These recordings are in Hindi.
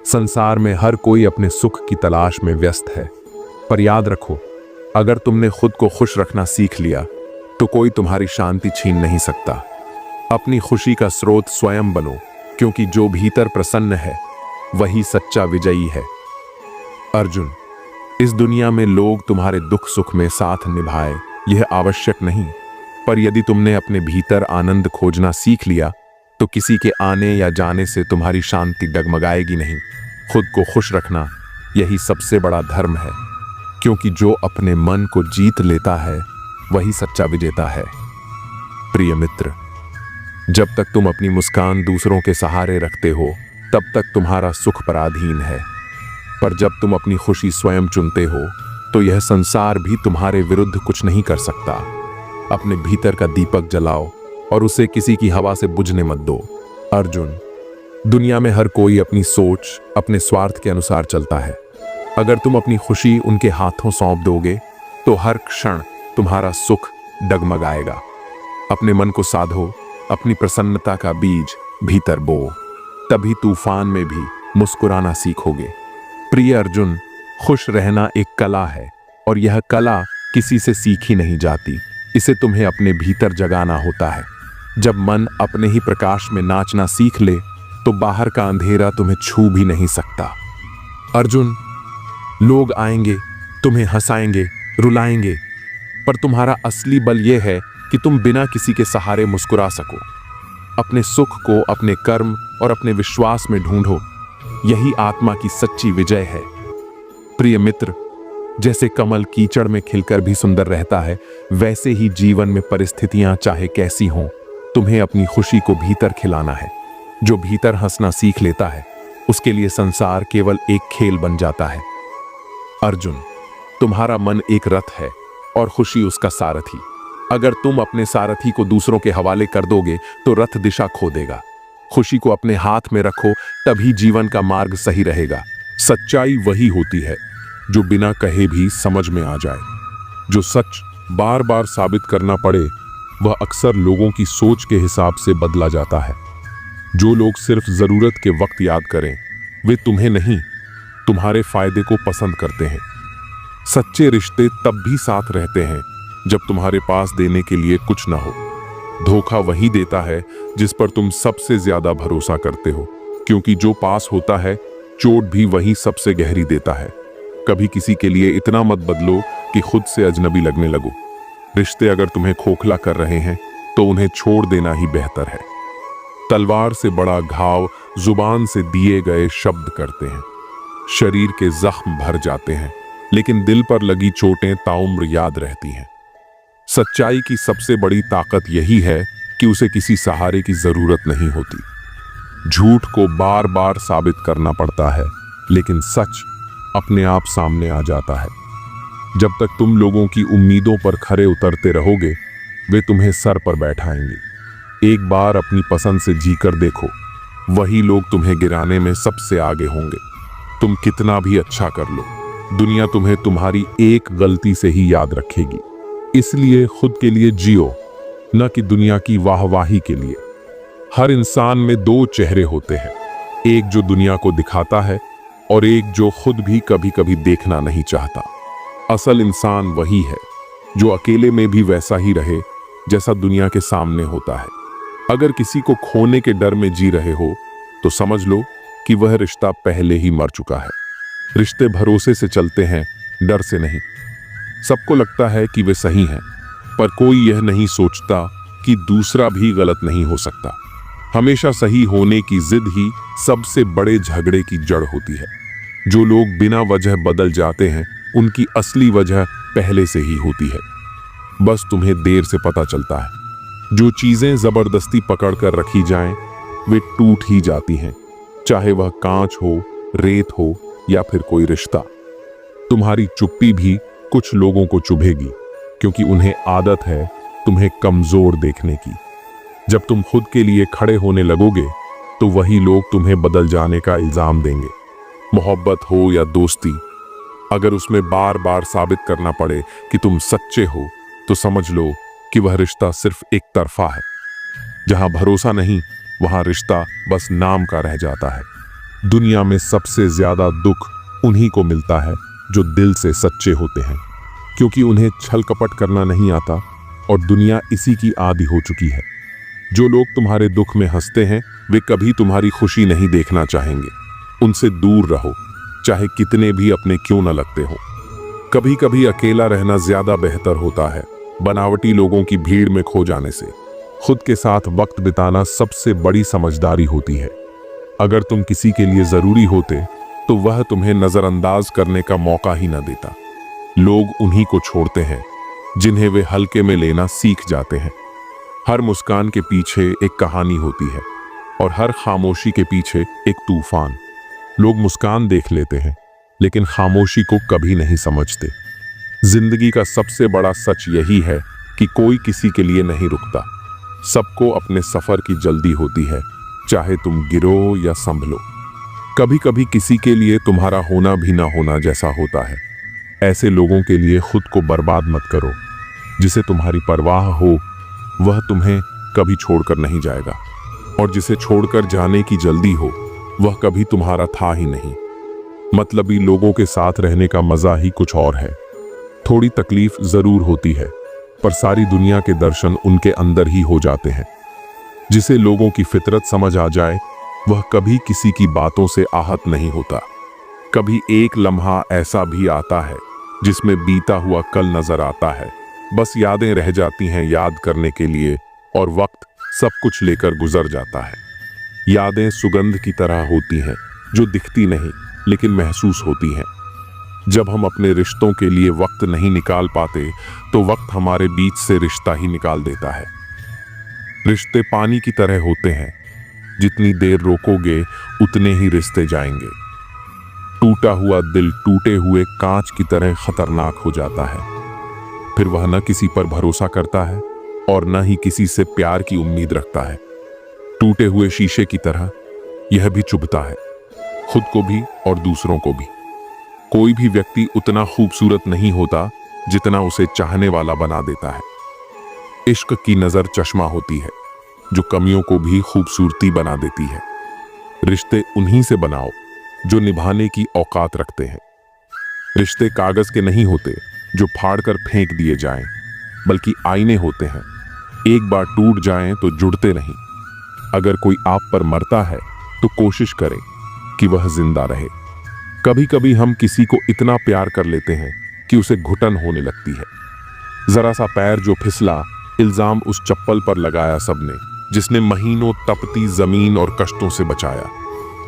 संसार में हर कोई अपने सुख की तलाश में व्यस्त है, पर याद रखो, अगर तुमने खुद को खुश रखना सीख लिया तो कोई तुम्हारी शांति छीन नहीं सकता। अपनी खुशी का स्रोत स्वयं बनो, क्योंकि जो भीतर प्रसन्न है वही सच्चा विजयी है। अर्जुन, इस दुनिया में लोग तुम्हारे दुख सुख में साथ निभाए यह आवश्यक नहीं, पर यदि तुमने अपने भीतर आनंद खोजना सीख लिया तो किसी के आने या जाने से तुम्हारी शांति डगमगाएगी नहीं। खुद को खुश रखना यही सबसे बड़ा धर्म है, क्योंकि जो अपने मन को जीत लेता है वही सच्चा विजेता है। प्रिय मित्र, जब तक तुम अपनी मुस्कान दूसरों के सहारे रखते हो तब तक तुम्हारा सुख पराधीन है, पर जब तुम अपनी खुशी स्वयं चुनते हो तो यह संसार भी तुम्हारे विरुद्ध कुछ नहीं कर सकता। अपने भीतर का दीपक जलाओ और उसे किसी की हवा से बुझने मत दो। अर्जुन, दुनिया में हर कोई अपनी सोच, अपने स्वार्थ के अनुसार चलता है। अगर तुम अपनी खुशी उनके हाथों सौंप दोगे तो हर क्षण तुम्हारा सुख डगमगाएगा। अपने मन को साधो, अपनी प्रसन्नता का बीज भीतर बो, तभी तूफान में भी मुस्कुराना सीखोगे। प्रिय अर्जुन, खुश रहना एक कला है और यह कला किसी से सीखी नहीं जाती। इसे तुम्हें अपने भीतर जगाना होता है। जब मन अपने ही प्रकाश में नाचना सीख ले तो बाहर का अंधेरा तुम्हें छू भी नहीं सकता। अर्जुन, लोग आएंगे, तुम्हें हंसाएंगे, रुलाएंगे, पर तुम्हारा असली बल यह है कि तुम बिना किसी के सहारे मुस्कुरा सको। अपने सुख को अपने कर्म और अपने विश्वास में ढूंढो, यही आत्मा की सच्ची विजय है। प्रिय मित्र, जैसे कमल कीचड़ में खिलकर भी सुंदर रहता है, वैसे ही जीवन में परिस्थितियां चाहे कैसी हों, तुम्हें अपनी खुशी को भीतर खिलाना है। जो भीतर हंसना सीख लेता है उसके लिए संसार केवल एक खेल बन जाता है। अर्जुन, तुम्हारा मन एक रथ है और खुशी उसका सारथी। अगर तुम अपने सारथी को दूसरों के हवाले कर दोगे तो रथ दिशा खो देगा। खुशी को अपने हाथ में रखो, तभी जीवन का मार्ग सही रहेगा। सच्चाई वही होती है जो बिना कहे भी समझ में आ जाए। जो सच बार बार साबित करना पड़े वह अक्सर लोगों की सोच के हिसाब से बदला जाता है। जो लोग सिर्फ जरूरत के वक्त याद करें वे तुम्हें नहीं, तुम्हारे फायदे को पसंद करते हैं। सच्चे रिश्ते तब भी साथ रहते हैं जब तुम्हारे पास देने के लिए कुछ ना हो। धोखा वही देता है जिस पर तुम सबसे ज्यादा भरोसा करते हो, क्योंकि जो पास होता है चोट भी वही सबसे गहरी देता है। कभी किसी के लिए इतना मत बदलो कि खुद से अजनबी लगने लगो। रिश्ते अगर तुम्हें खोखला कर रहे हैं तो उन्हें छोड़ देना ही बेहतर है। तलवार से बड़ा घाव जुबान से दिए गए शब्द करते हैं। शरीर के जख्म भर जाते हैं, लेकिन दिल पर लगी चोटें ताउम्र याद रहती हैं। सच्चाई की सबसे बड़ी ताकत यही है कि उसे किसी सहारे की जरूरत नहीं होती। झूठ को बार बार साबित करना पड़ता है, लेकिन सच अपने आप सामने आ जाता है। जब तक तुम लोगों की उम्मीदों पर खरे उतरते रहोगे वे तुम्हें सर पर बैठाएंगे। एक बार अपनी पसंद से जीकर देखो, वही लोग तुम्हें गिराने में सबसे आगे होंगे। तुम कितना भी अच्छा कर लो, दुनिया तुम्हें तुम्हारी एक गलती से ही याद रखेगी। इसलिए खुद के लिए जियो, न कि दुनिया की वाहवाही के लिए। हर इंसान में दो चेहरे होते हैं, एक जो दुनिया को दिखाता है और एक जो खुद भी कभी कभी देखना नहीं चाहता। असल इंसान वही है जो अकेले में भी वैसा ही रहे जैसा दुनिया के सामने होता है। अगर किसी को खोने के डर में जी रहे हो तो समझ लो कि वह रिश्ता पहले ही मर चुका है। रिश्ते भरोसे से चलते हैं, डर से नहीं। सबको लगता है कि वे सही हैं, पर कोई यह नहीं सोचता कि दूसरा भी गलत नहीं हो सकता। हमेशा सही होने की जिद ही सबसे बड़े झगड़े की जड़ होती है। जो लोग बिना वजह बदल जाते हैं उनकी असली वजह पहले से ही होती है, बस तुम्हें देर से पता चलता है। जो चीजें जबरदस्ती पकड़कर रखी जाएं, वे टूट ही जाती हैं, चाहे वह कांच हो, रेत हो या फिर कोई रिश्ता। तुम्हारी चुप्पी भी कुछ लोगों को चुभेगी, क्योंकि उन्हें आदत है तुम्हें कमजोर देखने की। जब तुम खुद के लिए खड़े होने लगोगे तो वही लोग तुम्हें बदल जाने का इल्जाम देंगे। मोहब्बत हो या दोस्ती, अगर उसमें बार बार साबित करना पड़े कि तुम सच्चे हो तो समझ लो कि वह रिश्ता सिर्फ एक तरफा है। जहां भरोसा नहीं वहां रिश्ता बस नाम का रह जाता है। दुनिया में सबसे ज्यादा दुख उन्हीं को मिलता है जो दिल से सच्चे होते हैं, क्योंकि उन्हें छल कपट करना नहीं आता और दुनिया इसी की आदी हो चुकी है। जो लोग तुम्हारे दुख में हंसते हैं वे कभी तुम्हारी खुशी नहीं देखना चाहेंगे। उनसे दूर रहो, चाहे कितने भी अपने क्यों न लगते हो। कभी कभी अकेला रहना ज्यादा बेहतर होता है बनावटी लोगों की भीड़ में खो जाने से। खुद के साथ वक्त बिताना सबसे बड़ी समझदारी होती है। अगर तुम किसी के लिए जरूरी होते तो वह तुम्हें नजरअंदाज करने का मौका ही न देता। लोग उन्हीं को छोड़ते हैं जिन्हें वे हल्के में लेना सीख जाते हैं। हर मुस्कान के पीछे एक कहानी होती है और हर खामोशी के पीछे एक तूफान। लोग मुस्कान देख लेते हैं लेकिन खामोशी को कभी नहीं समझते। जिंदगी का सबसे बड़ा सच यही है कि कोई किसी के लिए नहीं रुकता। सबको अपने सफर की जल्दी होती है, चाहे तुम गिरो या संभलो। कभी कभी किसी के लिए तुम्हारा होना भी ना होना जैसा होता है। ऐसे लोगों के लिए खुद को बर्बाद मत करो। जिसे तुम्हारी परवाह हो वह तुम्हें कभी छोड़कर नहीं जाएगा, और जिसे छोड़कर जाने की जल्दी हो वह कभी तुम्हारा था ही नहीं। मतलबी लोगों के साथ रहने का मजा ही कुछ और है। थोड़ी तकलीफ जरूर होती है पर सारी दुनिया के दर्शन उनके अंदर ही हो जाते हैं। जिसे लोगों की फितरत समझ आ जाए वह कभी किसी की बातों से आहत नहीं होता। कभी एक लम्हा ऐसा भी आता है जिसमें बीता हुआ कल नजर आता है, बस यादें रह जाती हैं याद करने के लिए, और वक्त सब कुछ लेकर गुजर जाता है। यादें सुगंध की तरह होती हैं जो दिखती नहीं लेकिन महसूस होती हैं। जब हम अपने रिश्तों के लिए वक्त नहीं निकाल पाते तो वक्त हमारे बीच से रिश्ता ही निकाल देता है। रिश्ते पानी की तरह होते हैं, जितनी देर रोकोगे उतने ही रिश्ते जाएंगे। टूटा हुआ दिल टूटे हुए कांच की तरह खतरनाक हो जाता है। फिर वह न किसी पर भरोसा करता है और न ही किसी से प्यार की उम्मीद रखता है। टूटे हुए शीशे की तरह यह भी चुभता है, खुद को भी और दूसरों को भी। कोई भी व्यक्ति उतना खूबसूरत नहीं होता जितना उसे चाहने वाला बना देता है। इश्क की नजर चश्मा होती है जो कमियों को भी खूबसूरती बना देती है। रिश्ते उन्हीं से बनाओ जो निभाने की औकात रखते हैं। रिश्ते कागज के नहीं होते जो फाड़कर फेंक दिए जाएं, बल्कि आईने होते हैं। एक बार टूट जाएं तो जुड़ते नहीं। अगर कोई आप पर मरता है तो कोशिश करें कि वह जिंदा रहे। कभी कभी हम किसी को इतना प्यार कर लेते हैं कि उसे घुटन होने लगती है। जरा सा पैर जो फिसला, इल्जाम उस चप्पल पर लगाया सबने, जिसने महीनों तपती जमीन और कष्टों से बचाया।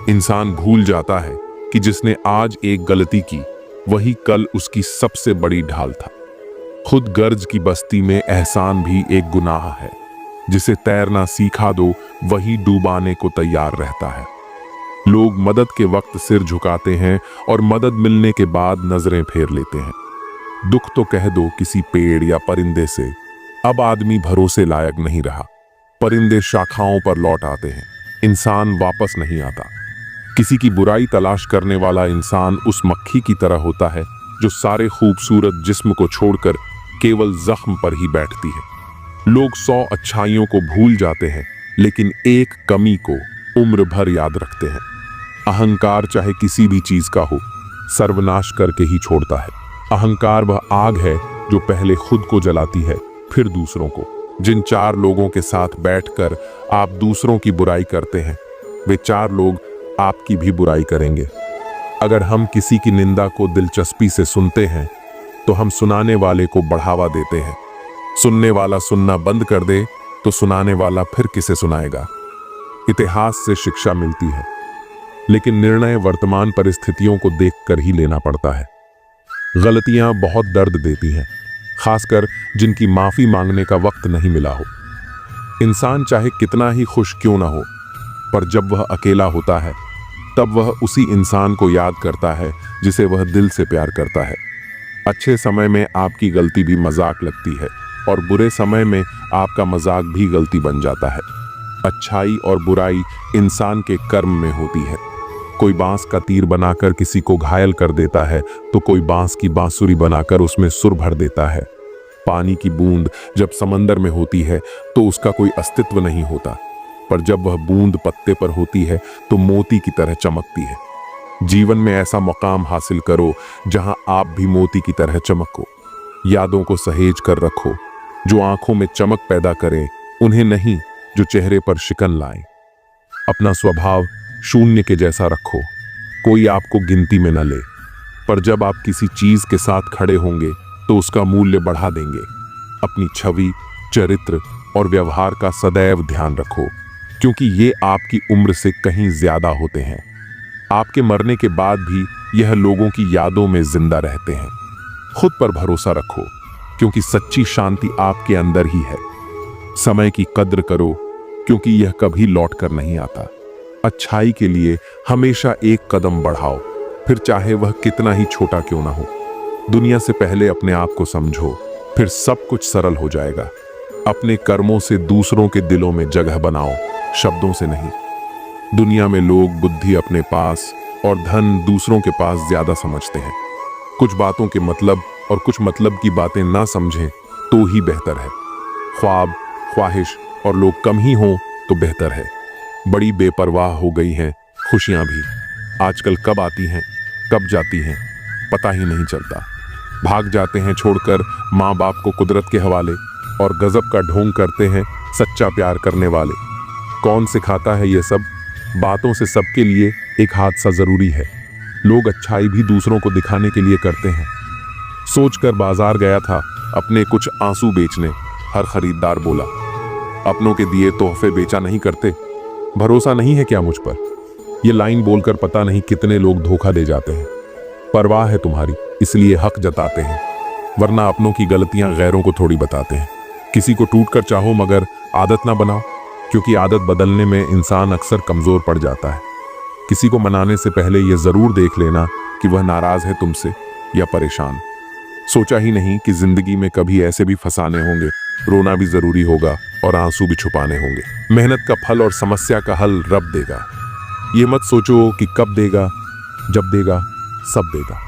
इंसान भूल जाता है कि जिसने आज एक गलती की वही कल उसकी सबसे बड़ी ढाल था। खुद गर्ज की बस्ती में एहसान भी एक गुनाह है। जिसे तैरना सिखा दो वही डूबाने को तैयार रहता है। लोग मदद के वक्त सिर झुकाते हैं और मदद मिलने के बाद नजरें फेर लेते हैं। दुख तो कह दो किसी पेड़ या परिंदे से, अब आदमी भरोसे लायक नहीं रहा। परिंदे शाखाओं पर लौट आते हैं, इंसान वापस नहीं आता। किसी की बुराई तलाश करने वाला इंसान उस मक्खी की तरह होता है जो सारे खूबसूरत जिस्म को छोड़कर केवल जख्म पर ही बैठती है। लोग 100 अच्छाइयों को भूल जाते हैं लेकिन एक कमी को उम्र भर याद रखते हैं। अहंकार चाहे किसी भी चीज का हो, सर्वनाश करके ही छोड़ता है। अहंकार वह आग है जो पहले खुद को जलाती है फिर दूसरों को। जिन 4 लोगों के साथ बैठकर आप दूसरों की बुराई करते हैं, वे 4 लोग आपकी भी बुराई करेंगे। अगर हम किसी की निंदा को दिलचस्पी से सुनते हैं तो हम सुनाने वाले को बढ़ावा देते हैं। सुनने वाला सुनना बंद कर दे तो सुनाने वाला फिर किसे सुनाएगा। इतिहास से शिक्षा मिलती है लेकिन निर्णय वर्तमान परिस्थितियों को देखकर ही लेना पड़ता है। गलतियां बहुत दर्द देती हैं, खासकर जिनकी माफी मांगने का वक्त नहीं मिला हो। इंसान चाहे कितना ही खुश क्यों ना हो, पर जब वह अकेला होता है तब वह उसी इंसान को याद करता है जिसे वह दिल से प्यार करता है। अच्छे समय में आपकी गलती भी मजाक लगती है और बुरे समय में आपका मजाक भी गलती बन जाता है। अच्छाई और बुराई इंसान के कर्म में होती है। कोई बांस का तीर बनाकर किसी को घायल कर देता है तो कोई बांस की बांसुरी बनाकर उसमें सुर भर देता है। पानी की बूंद जब समंदर में होती है तो उसका कोई अस्तित्व नहीं होता। पर जब वह बूंद पत्ते पर होती है तो मोती की तरह चमकती है। जीवन में ऐसा मुकाम हासिल करो जहां आप भी मोती की तरह चमको। यादों को सहेज कर रखो, जो आंखों में चमक पैदा करें, उन्हें नहीं जो चेहरे पर शिकन लाएं। अपना स्वभाव शून्य के जैसा रखो, कोई आपको गिनती में न ले, पर जब आप किसी चीज के साथ खड़े होंगे तो उसका मूल्य बढ़ा देंगे। अपनी छवि, चरित्र और व्यवहार का सदैव ध्यान रखो, क्योंकि ये आपकी उम्र से कहीं ज्यादा होते हैं। आपके मरने के बाद भी यह लोगों की यादों में जिंदा रहते हैं। खुद पर भरोसा रखो, क्योंकि सच्ची शांति आपके अंदर ही है। समय की कद्र करो, क्योंकि यह कभी लौट कर नहीं आता। अच्छाई के लिए हमेशा एक कदम बढ़ाओ, फिर चाहे वह कितना ही छोटा क्यों ना हो। दुनिया से पहले अपने आप को समझो, फिर सब कुछ सरल हो जाएगा। अपने कर्मों से दूसरों के दिलों में जगह बनाओ, शब्दों से नहीं। दुनिया में लोग बुद्धि अपने पास और धन दूसरों के पास ज्यादा समझते हैं। कुछ बातों के मतलब और कुछ मतलब की बातें ना समझें तो ही बेहतर है। ख्वाब, ख्वाहिश और लोग कम ही हों तो बेहतर है। बड़ी बेपरवाह हो गई हैं खुशियां भी। आजकल कब आती हैं कब जाती हैं पता ही नहीं चलता। भाग जाते हैं छोड़कर माँ बाप को कुदरत के हवाले, और गजब का ढोंग करते हैं सच्चा प्यार करने वाले। कौन सिखाता है ये सब? बातों से सबके लिए एक हादसा जरूरी है। लोग अच्छाई भी दूसरों को दिखाने के लिए करते हैं। सोचकर बाजार गया था अपने कुछ आंसू बेचने। हर खरीदार बोला, अपनों के दिए तोहफे बेचा नहीं करते, भरोसा नहीं है क्या मुझ पर? ये लाइन बोलकर पता नहीं कितने लोग धोखा दे जाते हैं। परवाह है तुम्हारी, इसलिए हक जताते हैं, वरना अपनों की गलतियां गैरों को थोड़ी बताते हैं। किसी को टूट कर चाहो मगर आदत ना बनाओ, क्योंकि आदत बदलने में इंसान अक्सर कमजोर पड़ जाता है। किसी को मनाने से पहले यह जरूर देख लेना कि वह नाराज है तुमसे या परेशान। सोचा ही नहीं कि जिंदगी में कभी ऐसे भी फंसाने होंगे, रोना भी जरूरी होगा और आंसू भी छुपाने होंगे। मेहनत का फल और समस्या का हल रब देगा। ये मत सोचो कि कब देगा, जब देगा सब देगा।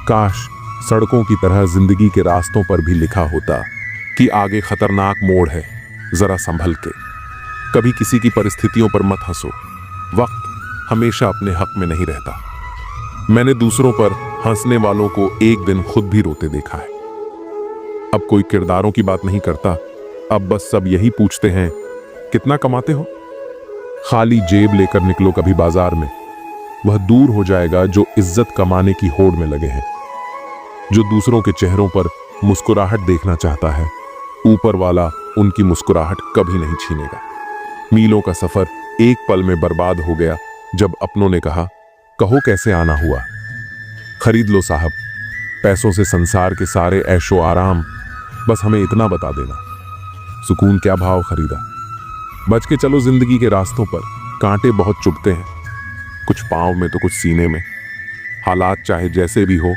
काश सड़कों की तरह जिंदगी के रास्तों पर भी लिखा होता कि आगे खतरनाक मोड़ है, जरा संभल के। कभी किसी की परिस्थितियों पर मत हंसो, वक्त हमेशा अपने हक में नहीं रहता। मैंने दूसरों पर हंसने वालों को एक दिन खुद भी रोते देखा है। अब कोई किरदारों की बात नहीं करता, अब बस सब यही पूछते हैं कितना कमाते हो। खाली जेब लेकर निकलो कभी बाजार में, वह दूर हो जाएगा जो इज्जत कमाने की होड़ में लगे हैं। जो दूसरों के चेहरों पर मुस्कुराहट देखना चाहता है, ऊपर वाला उनकी मुस्कुराहट कभी नहीं छीनेगा। मीलों का सफर एक पल में बर्बाद हो गया जब अपनों ने कहा, कहो कैसे आना हुआ। खरीद लो साहब, पैसों से संसार के सारे ऐशो आराम, बस हमें इतना बता देना। सुकून क्या भाव खरीदा। बच के चलो जिंदगी के रास्तों पर, कांटे बहुत चुभते हैं, कुछ पांव में तो कुछ सीने में। हालात चाहे जैसे भी हो,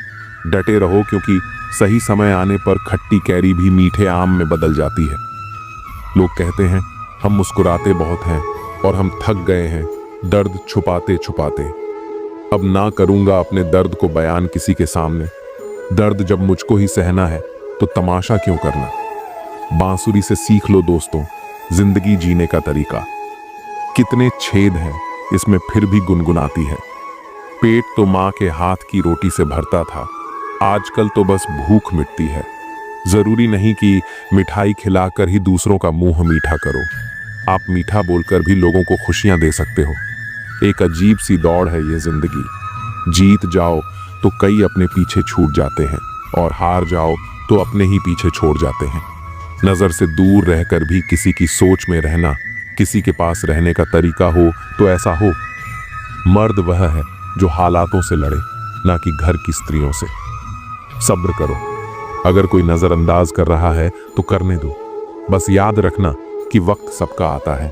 डटे रहो, क्योंकि सही समय आने पर खट्टी कैरी भी मीठे आम में बदल जाती है। लोग कहते हैं हम मुस्कुराते बहुत हैं और हम थक गए हैं दर्द छुपाते छुपाते। अब ना करूंगा अपने दर्द को बयान किसी के सामने। दर्द जब मुझको ही सहना है तो तमाशा क्यों करना। बांसुरी से सीख लो दोस्तों जिंदगी जीने का तरीका। कितने छेद हैं इसमें फिर भी गुनगुनाती है। पेट तो माँ के हाथ की रोटी से भरता था, आजकल तो बस भूख मिटती है। जरूरी नहीं कि मिठाई खिलाकर ही दूसरों का मुंह मीठा करो। आप मीठा बोलकर भी लोगों को खुशियां दे सकते हो। एक अजीब सी दौड़ है ये जिंदगी। जीत जाओ तो कई अपने पीछे छूट जाते हैं, और हार जाओ तो अपने ही पीछे छोड़ जाते हैं। नजर से दूर रहकर भी किसी की सोच में रहना, किसी के पास रहने का तरीका हो तो ऐसा हो। मर्द वह है जो हालातों से लड़े, ना कि घर की स्त्रियों से। सब्र करो, अगर कोई नजरअंदाज कर रहा है तो करने दो। बस याद रखना कि वक्त सबका आता है।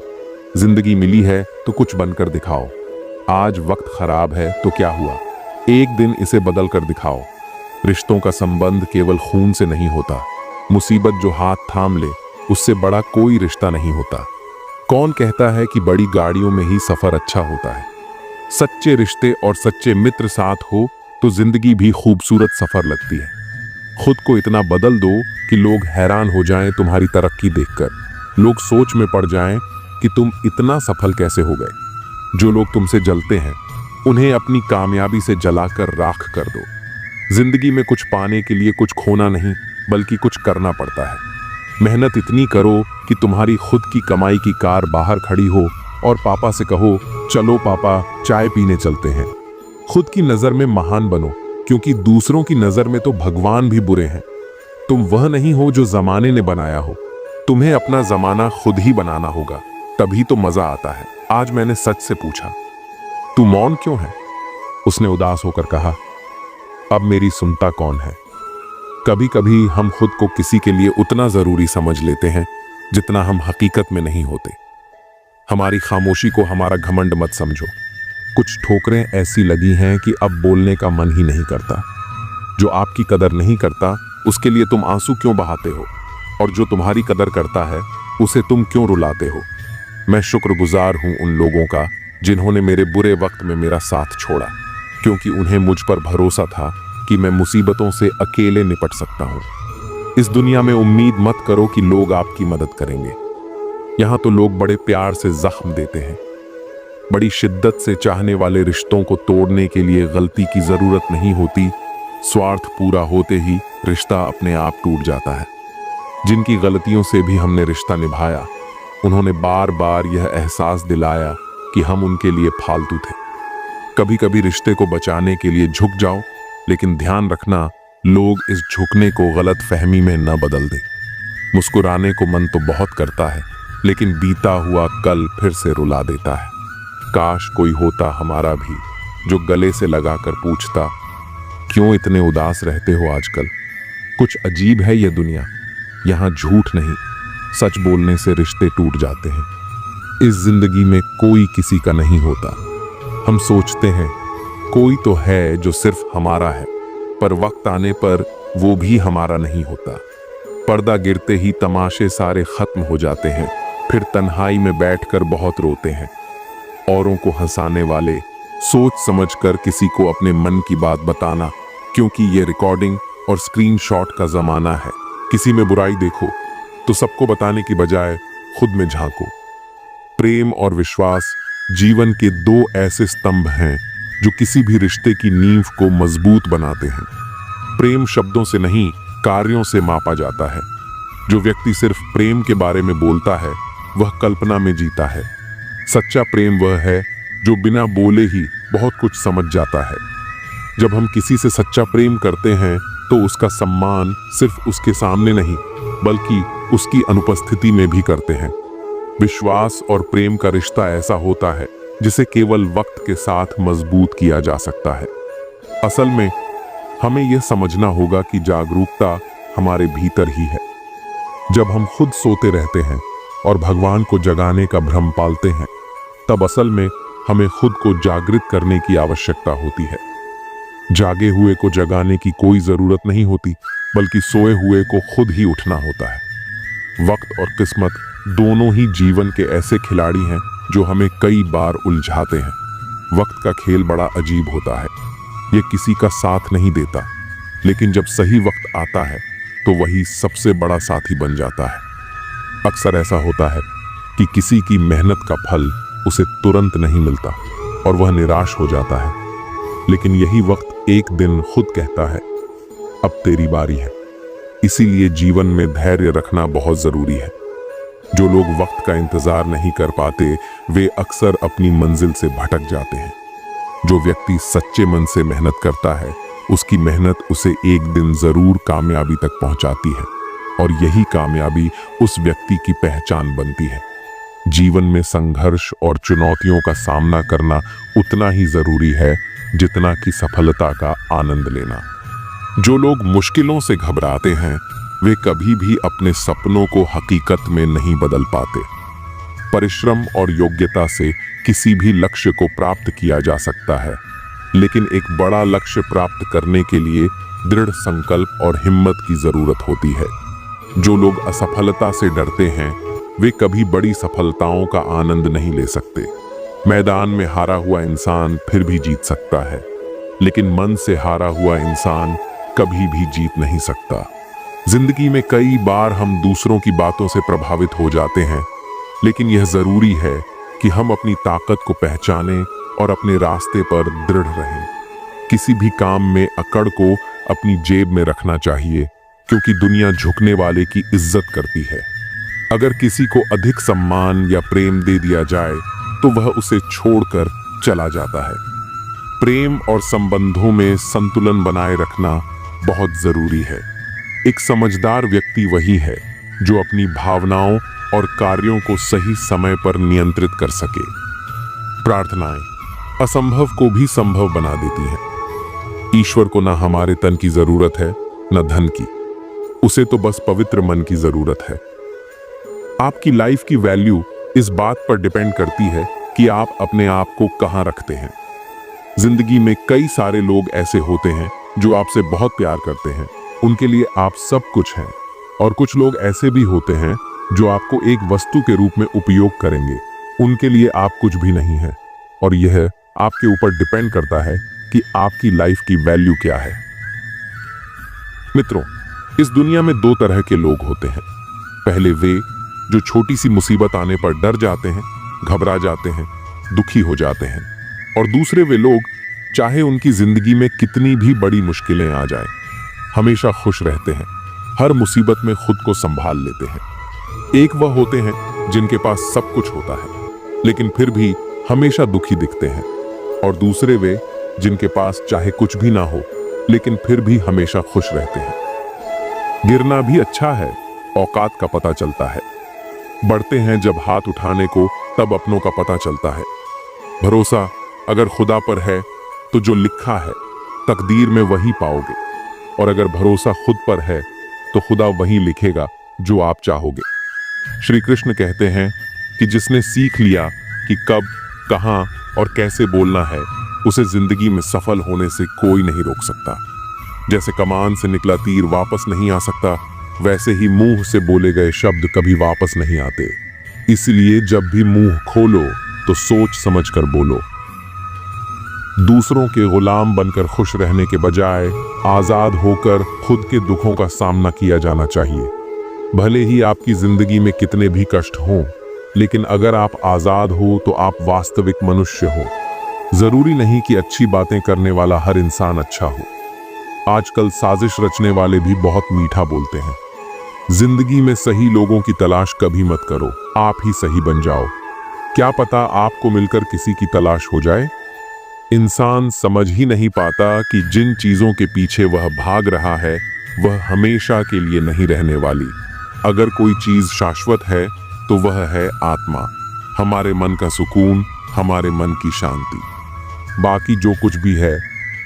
जिंदगी मिली है तो कुछ बनकर दिखाओ। आज वक्त खराब है तो क्या हुआ, एक दिन इसे बदल कर दिखाओ। रिश्तों का संबंध केवल खून से नहीं होता, मुसीबत जो हाथ थाम ले उससे बड़ा कोई रिश्ता नहीं होता। कौन कहता है कि बड़ी गाड़ियों में ही सफर अच्छा होता है। सच्चे रिश्ते और सच्चे मित्र साथ हो तो जिंदगी भी खूबसूरत सफर लगती है। खुद को इतना बदल दो कि लोग हैरान हो जाएं तुम्हारी तरक्की देखकर। लोग सोच में पड़ जाएं कि तुम इतना सफल कैसे हो गए। जो लोग तुमसे जलते हैं उन्हें अपनी कामयाबी से जलाकर राख कर दो। जिंदगी में कुछ पाने के लिए कुछ खोना नहीं बल्कि कुछ करना पड़ता है। मेहनत इतनी करो कि तुम्हारी खुद की कमाई की कार बाहर खड़ी हो और पापा से कहो, चलो पापा चाय पीने चलते हैं। खुद की नजर में महान बनो, क्योंकि दूसरों की नजर में तो भगवान भी बुरे हैं। तुम वह नहीं हो जो जमाने ने बनाया हो, तुम्हें अपना जमाना खुद ही बनाना होगा, तभी तो मजा आता है। आज मैंने सच से पूछा, तू मौन क्यों है? उसने उदास होकर कहा, अब मेरी सुनता कौन है। कभी कभी हम खुद को किसी के लिए उतना जरूरी समझ लेते हैं जितना हम हकीकत में नहीं होते। हमारी खामोशी को हमारा घमंड मत समझो। कुछ ठोकरें ऐसी लगी हैं कि अब बोलने का मन ही नहीं करता। जो आपकी कदर नहीं करता उसके लिए तुम आंसू क्यों बहाते हो, और जो तुम्हारी कदर करता है उसे तुम क्यों रुलाते हो। मैं शुक्रगुजार हूं उन लोगों का जिन्होंने मेरे बुरे वक्त में मेरा साथ छोड़ा, क्योंकि उन्हें मुझ पर भरोसा था कि मैं मुसीबतों से अकेले निपट सकता हूं। इस दुनिया में उम्मीद मत करो कि लोग आपकी मदद करेंगे। यहां तो लोग बड़े प्यार से जख्म देते हैं। बड़ी शिद्दत से चाहने वाले रिश्तों को तोड़ने के लिए गलती की जरूरत नहीं होती, स्वार्थ पूरा होते ही रिश्ता अपने आप टूट जाता है। जिनकी गलतियों से भी हमने रिश्ता निभाया, उन्होंने बार बार यह एहसास दिलाया कि हम उनके लिए फालतू थे। कभी कभी रिश्ते को बचाने के लिए झुक जाओ, लेकिन ध्यान रखना लोग इस झुकने को गलत फहमी में न बदल दे। मुस्कुराने को मन तो बहुत करता है, लेकिन बीता हुआ कल फिर से रुला देता है। काश कोई होता हमारा भी जो गले से लगाकर पूछता, क्यों इतने उदास रहते हो आजकल। कुछ अजीब है ये दुनिया, यहाँ झूठ नहीं सच बोलने से रिश्ते टूट जाते हैं। इस जिंदगी में कोई किसी का नहीं होता। हम सोचते हैं कोई तो है जो सिर्फ हमारा है, पर वक्त आने पर वो भी हमारा नहीं होता। पर्दा गिरते ही तमाशे सारे खत्म हो जाते हैं, फिर तन्हाई में बैठकर बहुत रोते हैं। औरों को हंसाने वाले सोच समझकर किसी को अपने मन की बात बताना, क्योंकि ये रिकॉर्डिंग और स्क्रीनशॉट का जमाना है। किसी में बुराई देखो तो सबको बताने की बजाय खुद में झांको। प्रेम और विश्वास जीवन के दो ऐसे स्तंभ हैं जो किसी भी रिश्ते की नींव को मजबूत बनाते हैं। प्रेम शब्दों से नहीं, कार्यों से मापा जाता है। जो व्यक्ति सिर्फ प्रेम के बारे में बोलता है वह कल्पना में जीता है। सच्चा प्रेम वह है जो बिना बोले ही बहुत कुछ समझ जाता है। जब हम किसी से सच्चा प्रेम करते हैं तो उसका सम्मान सिर्फ उसके सामने नहीं बल्कि उसकी अनुपस्थिति में भी करते हैं। विश्वास और प्रेम का रिश्ता ऐसा होता है जिसे केवल वक्त के साथ मजबूत किया जा सकता है। असल में हमें यह समझना होगा कि जागरूकता हमारे भीतर ही है। जब हम खुद सोते रहते हैं और भगवान को जगाने का भ्रम पालते हैं, तब असल में हमें खुद को जागृत करने की आवश्यकता होती है। जागे हुए को जगाने की कोई जरूरत नहीं होती, बल्कि सोए हुए को खुद ही उठना होता है। वक्त और किस्मत दोनों ही जीवन के ऐसे खिलाड़ी हैं जो हमें कई बार उलझाते हैं। वक्त का खेल बड़ा अजीब होता है। ये किसी का साथ नहीं देता, लेकिन जब सही वक्त आता है तो वही सबसे बड़ा साथी बन जाता है। अक्सर ऐसा होता है कि किसी की मेहनत का फल उसे तुरंत नहीं मिलता और वह निराश हो जाता है, लेकिन यही वक्त एक दिन खुद कहता है, अब तेरी बारी है। इसीलिए जीवन में धैर्य रखना बहुत जरूरी है। जो लोग वक्त का इंतजार नहीं कर पाते वे अक्सर अपनी मंजिल से भटक जाते हैं। जो व्यक्ति सच्चे मन से मेहनत करता है उसकी मेहनत उसे एक दिन जरूर कामयाबी तक पहुंचाती है, और यही कामयाबी उस व्यक्ति की पहचान बनती है। जीवन में संघर्ष और चुनौतियों का सामना करना उतना ही जरूरी है जितना कि सफलता का आनंद लेना। जो लोग मुश्किलों से घबराते हैं वे कभी भी अपने सपनों को हकीकत में नहीं बदल पाते। परिश्रम और योग्यता से किसी भी लक्ष्य को प्राप्त किया जा सकता है, लेकिन एक बड़ा लक्ष्य प्राप्त करने के लिए दृढ़ संकल्प और हिम्मत की जरूरत होती है। जो लोग असफलता से डरते हैं वे कभी बड़ी सफलताओं का आनंद नहीं ले सकते। मैदान में हारा हुआ इंसान फिर भी जीत सकता है, लेकिन मन से हारा हुआ इंसान कभी भी जीत नहीं सकता। जिंदगी में कई बार हम दूसरों की बातों से प्रभावित हो जाते हैं, लेकिन यह जरूरी है कि हम अपनी ताकत को पहचानें और अपने रास्ते पर दृढ़ रहें। किसी भी काम में अकड़ को अपनी जेब में रखना चाहिए, क्योंकि दुनिया झुकने वाले की इज्जत करती है। अगर किसी को अधिक सम्मान या प्रेम दे दिया जाए तो वह उसे छोड़कर चला जाता है। प्रेम और संबंधों में संतुलन बनाए रखना बहुत जरूरी है। एक समझदार व्यक्ति वही है जो अपनी भावनाओं और कार्यों को सही समय पर नियंत्रित कर सके। प्रार्थनाएं असंभव को भी संभव बना देती हैं। ईश्वर को ना हमारे तन की जरूरत है न धन की, उसे तो बस पवित्र मन की जरूरत है। आपकी लाइफ की वैल्यू इस बात पर डिपेंड करती है कि आप अपने आप को कहां रखते हैं। जिंदगी में कई सारे लोग ऐसे होते हैं जो आपसे बहुत प्यार करते हैं, उनके लिए आप सब कुछ हैं, और कुछ लोग ऐसे भी होते हैं जो आपको एक वस्तु के रूप में उपयोग करेंगे, उनके लिए आप कुछ भी नहीं है। और यह आपके ऊपर डिपेंड करता है कि आपकी लाइफ की वैल्यू क्या है। मित्रों, इस दुनिया में दो तरह के लोग होते हैं। पहले वे जो छोटी सी मुसीबत आने पर डर जाते हैं, घबरा जाते हैं, दुखी हो जाते हैं, और दूसरे वे लोग चाहे उनकी जिंदगी में कितनी भी बड़ी मुश्किलें आ जाएं, हमेशा खुश रहते हैं, हर मुसीबत में खुद को संभाल लेते हैं। एक वह होते हैं जिनके पास सब कुछ होता है लेकिन फिर भी हमेशा दुखी दिखते हैं, और दूसरे वे जिनके पास चाहे कुछ भी ना हो लेकिन फिर भी हमेशा खुश रहते हैं। गिरना भी अच्छा है, औकात का पता चलता है। बढ़ते हैं जब हाथ उठाने को, तब अपनों का पता चलता है। भरोसा अगर खुदा पर है तो जो लिखा है तकदीर में वही पाओगे, और अगर भरोसा खुद पर है तो खुदा वही लिखेगा जो आप चाहोगे। श्री कृष्ण कहते हैं कि जिसने सीख लिया कि कब, कहां और कैसे बोलना है, उसे जिंदगी में सफल होने से कोई नहीं रोक सकता। जैसे कमान से निकला तीर वापस नहीं आ सकता, वैसे ही मुंह से बोले गए शब्द कभी वापस नहीं आते। इसलिए जब भी मुंह खोलो तो सोच समझकर बोलो। दूसरों के गुलाम बनकर खुश रहने के बजाय आजाद होकर खुद के दुखों का सामना किया जाना चाहिए। भले ही आपकी जिंदगी में कितने भी कष्ट हों, लेकिन अगर आप आजाद हो तो आप वास्तविक मनुष्य हो। जरूरी नहीं कि अच्छी बातें करने वाला हर इंसान अच्छा हो। आजकल साजिश रचने वाले भी बहुत मीठा बोलते हैं। जिंदगी में सही लोगों की तलाश कभी मत करो, आप ही सही बन जाओ। क्या पता आपको मिलकर किसी की तलाश हो जाए। इंसान समझ ही नहीं पाता कि जिन चीजों के पीछे वह भाग रहा है वह हमेशा के लिए नहीं रहने वाली। अगर कोई चीज शाश्वत है तो वह है आत्मा, हमारे मन का सुकून, हमारे मन की शांति। बाकी जो कुछ भी है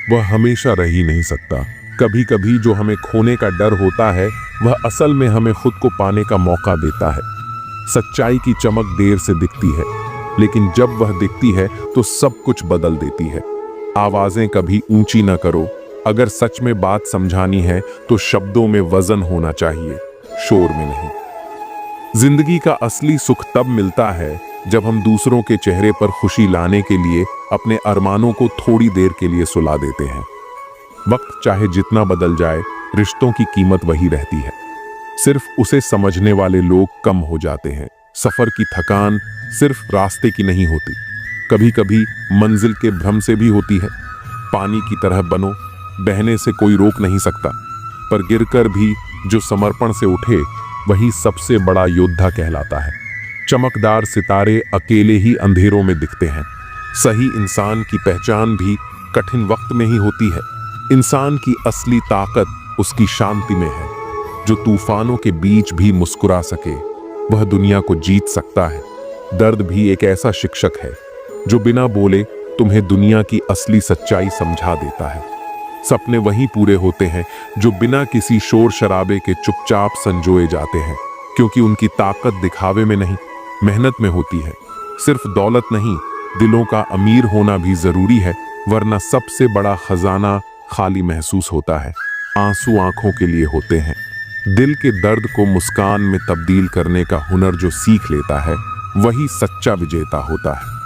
वह हमेशा रह ही नहीं सकता। कभी कभी जो हमें खोने का डर होता है वह असल में हमें खुद को पाने का मौका देता है। सच्चाई की चमक देर से दिखती है, लेकिन जब वह दिखती है तो सब कुछ बदल देती है। आवाजें कभी ऊंची न करो। अगर सच में बात समझानी है तो शब्दों में वजन होना चाहिए, शोर में नहीं। जिंदगी का असली सुख तब मिलता है जब हम दूसरों के चेहरे पर खुशी लाने के लिए अपने अरमानों को थोड़ी देर के लिए सुला देते हैं। वक्त चाहे जितना बदल जाए, रिश्तों की कीमत वही रहती है। सिर्फ उसे समझने वाले लोग कम हो जाते हैं। सफर की थकान सिर्फ रास्ते की नहीं होती, कभी कभी मंजिल के भ्रम से भी होती है। पानी की तरह बनो, बहने से कोई रोक नहीं सकता, पर गिरकर भी जो समर्पण से उठे वही सबसे बड़ा योद्धा कहलाता है। चमकदार सितारे अकेले ही अंधेरों में दिखते हैं। सही इंसान की पहचान भी कठिन वक्त में ही होती है। इंसान की असली ताकत उसकी शांति में है। जो तूफानों के बीच भी मुस्कुरा सके वह दुनिया को जीत सकता है। दर्द भी एक ऐसा शिक्षक है जो बिना बोले तुम्हें दुनिया की असली सच्चाई समझा देता है। सपने वही पूरे होते हैं जो बिना किसी शोर शराबे के चुपचाप संजोए जाते हैं, क्योंकि उनकी ताकत दिखावे में नहीं, मेहनत में होती है। सिर्फ दौलत नहीं, दिलों का अमीर होना भी जरूरी है, वरना सबसे बड़ा खजाना खाली महसूस होता है। आंसू आंखों के लिए होते हैं। दिल के दर्द को मुस्कान में तब्दील करने का हुनर जो सीख लेता है वही सच्चा विजेता होता है।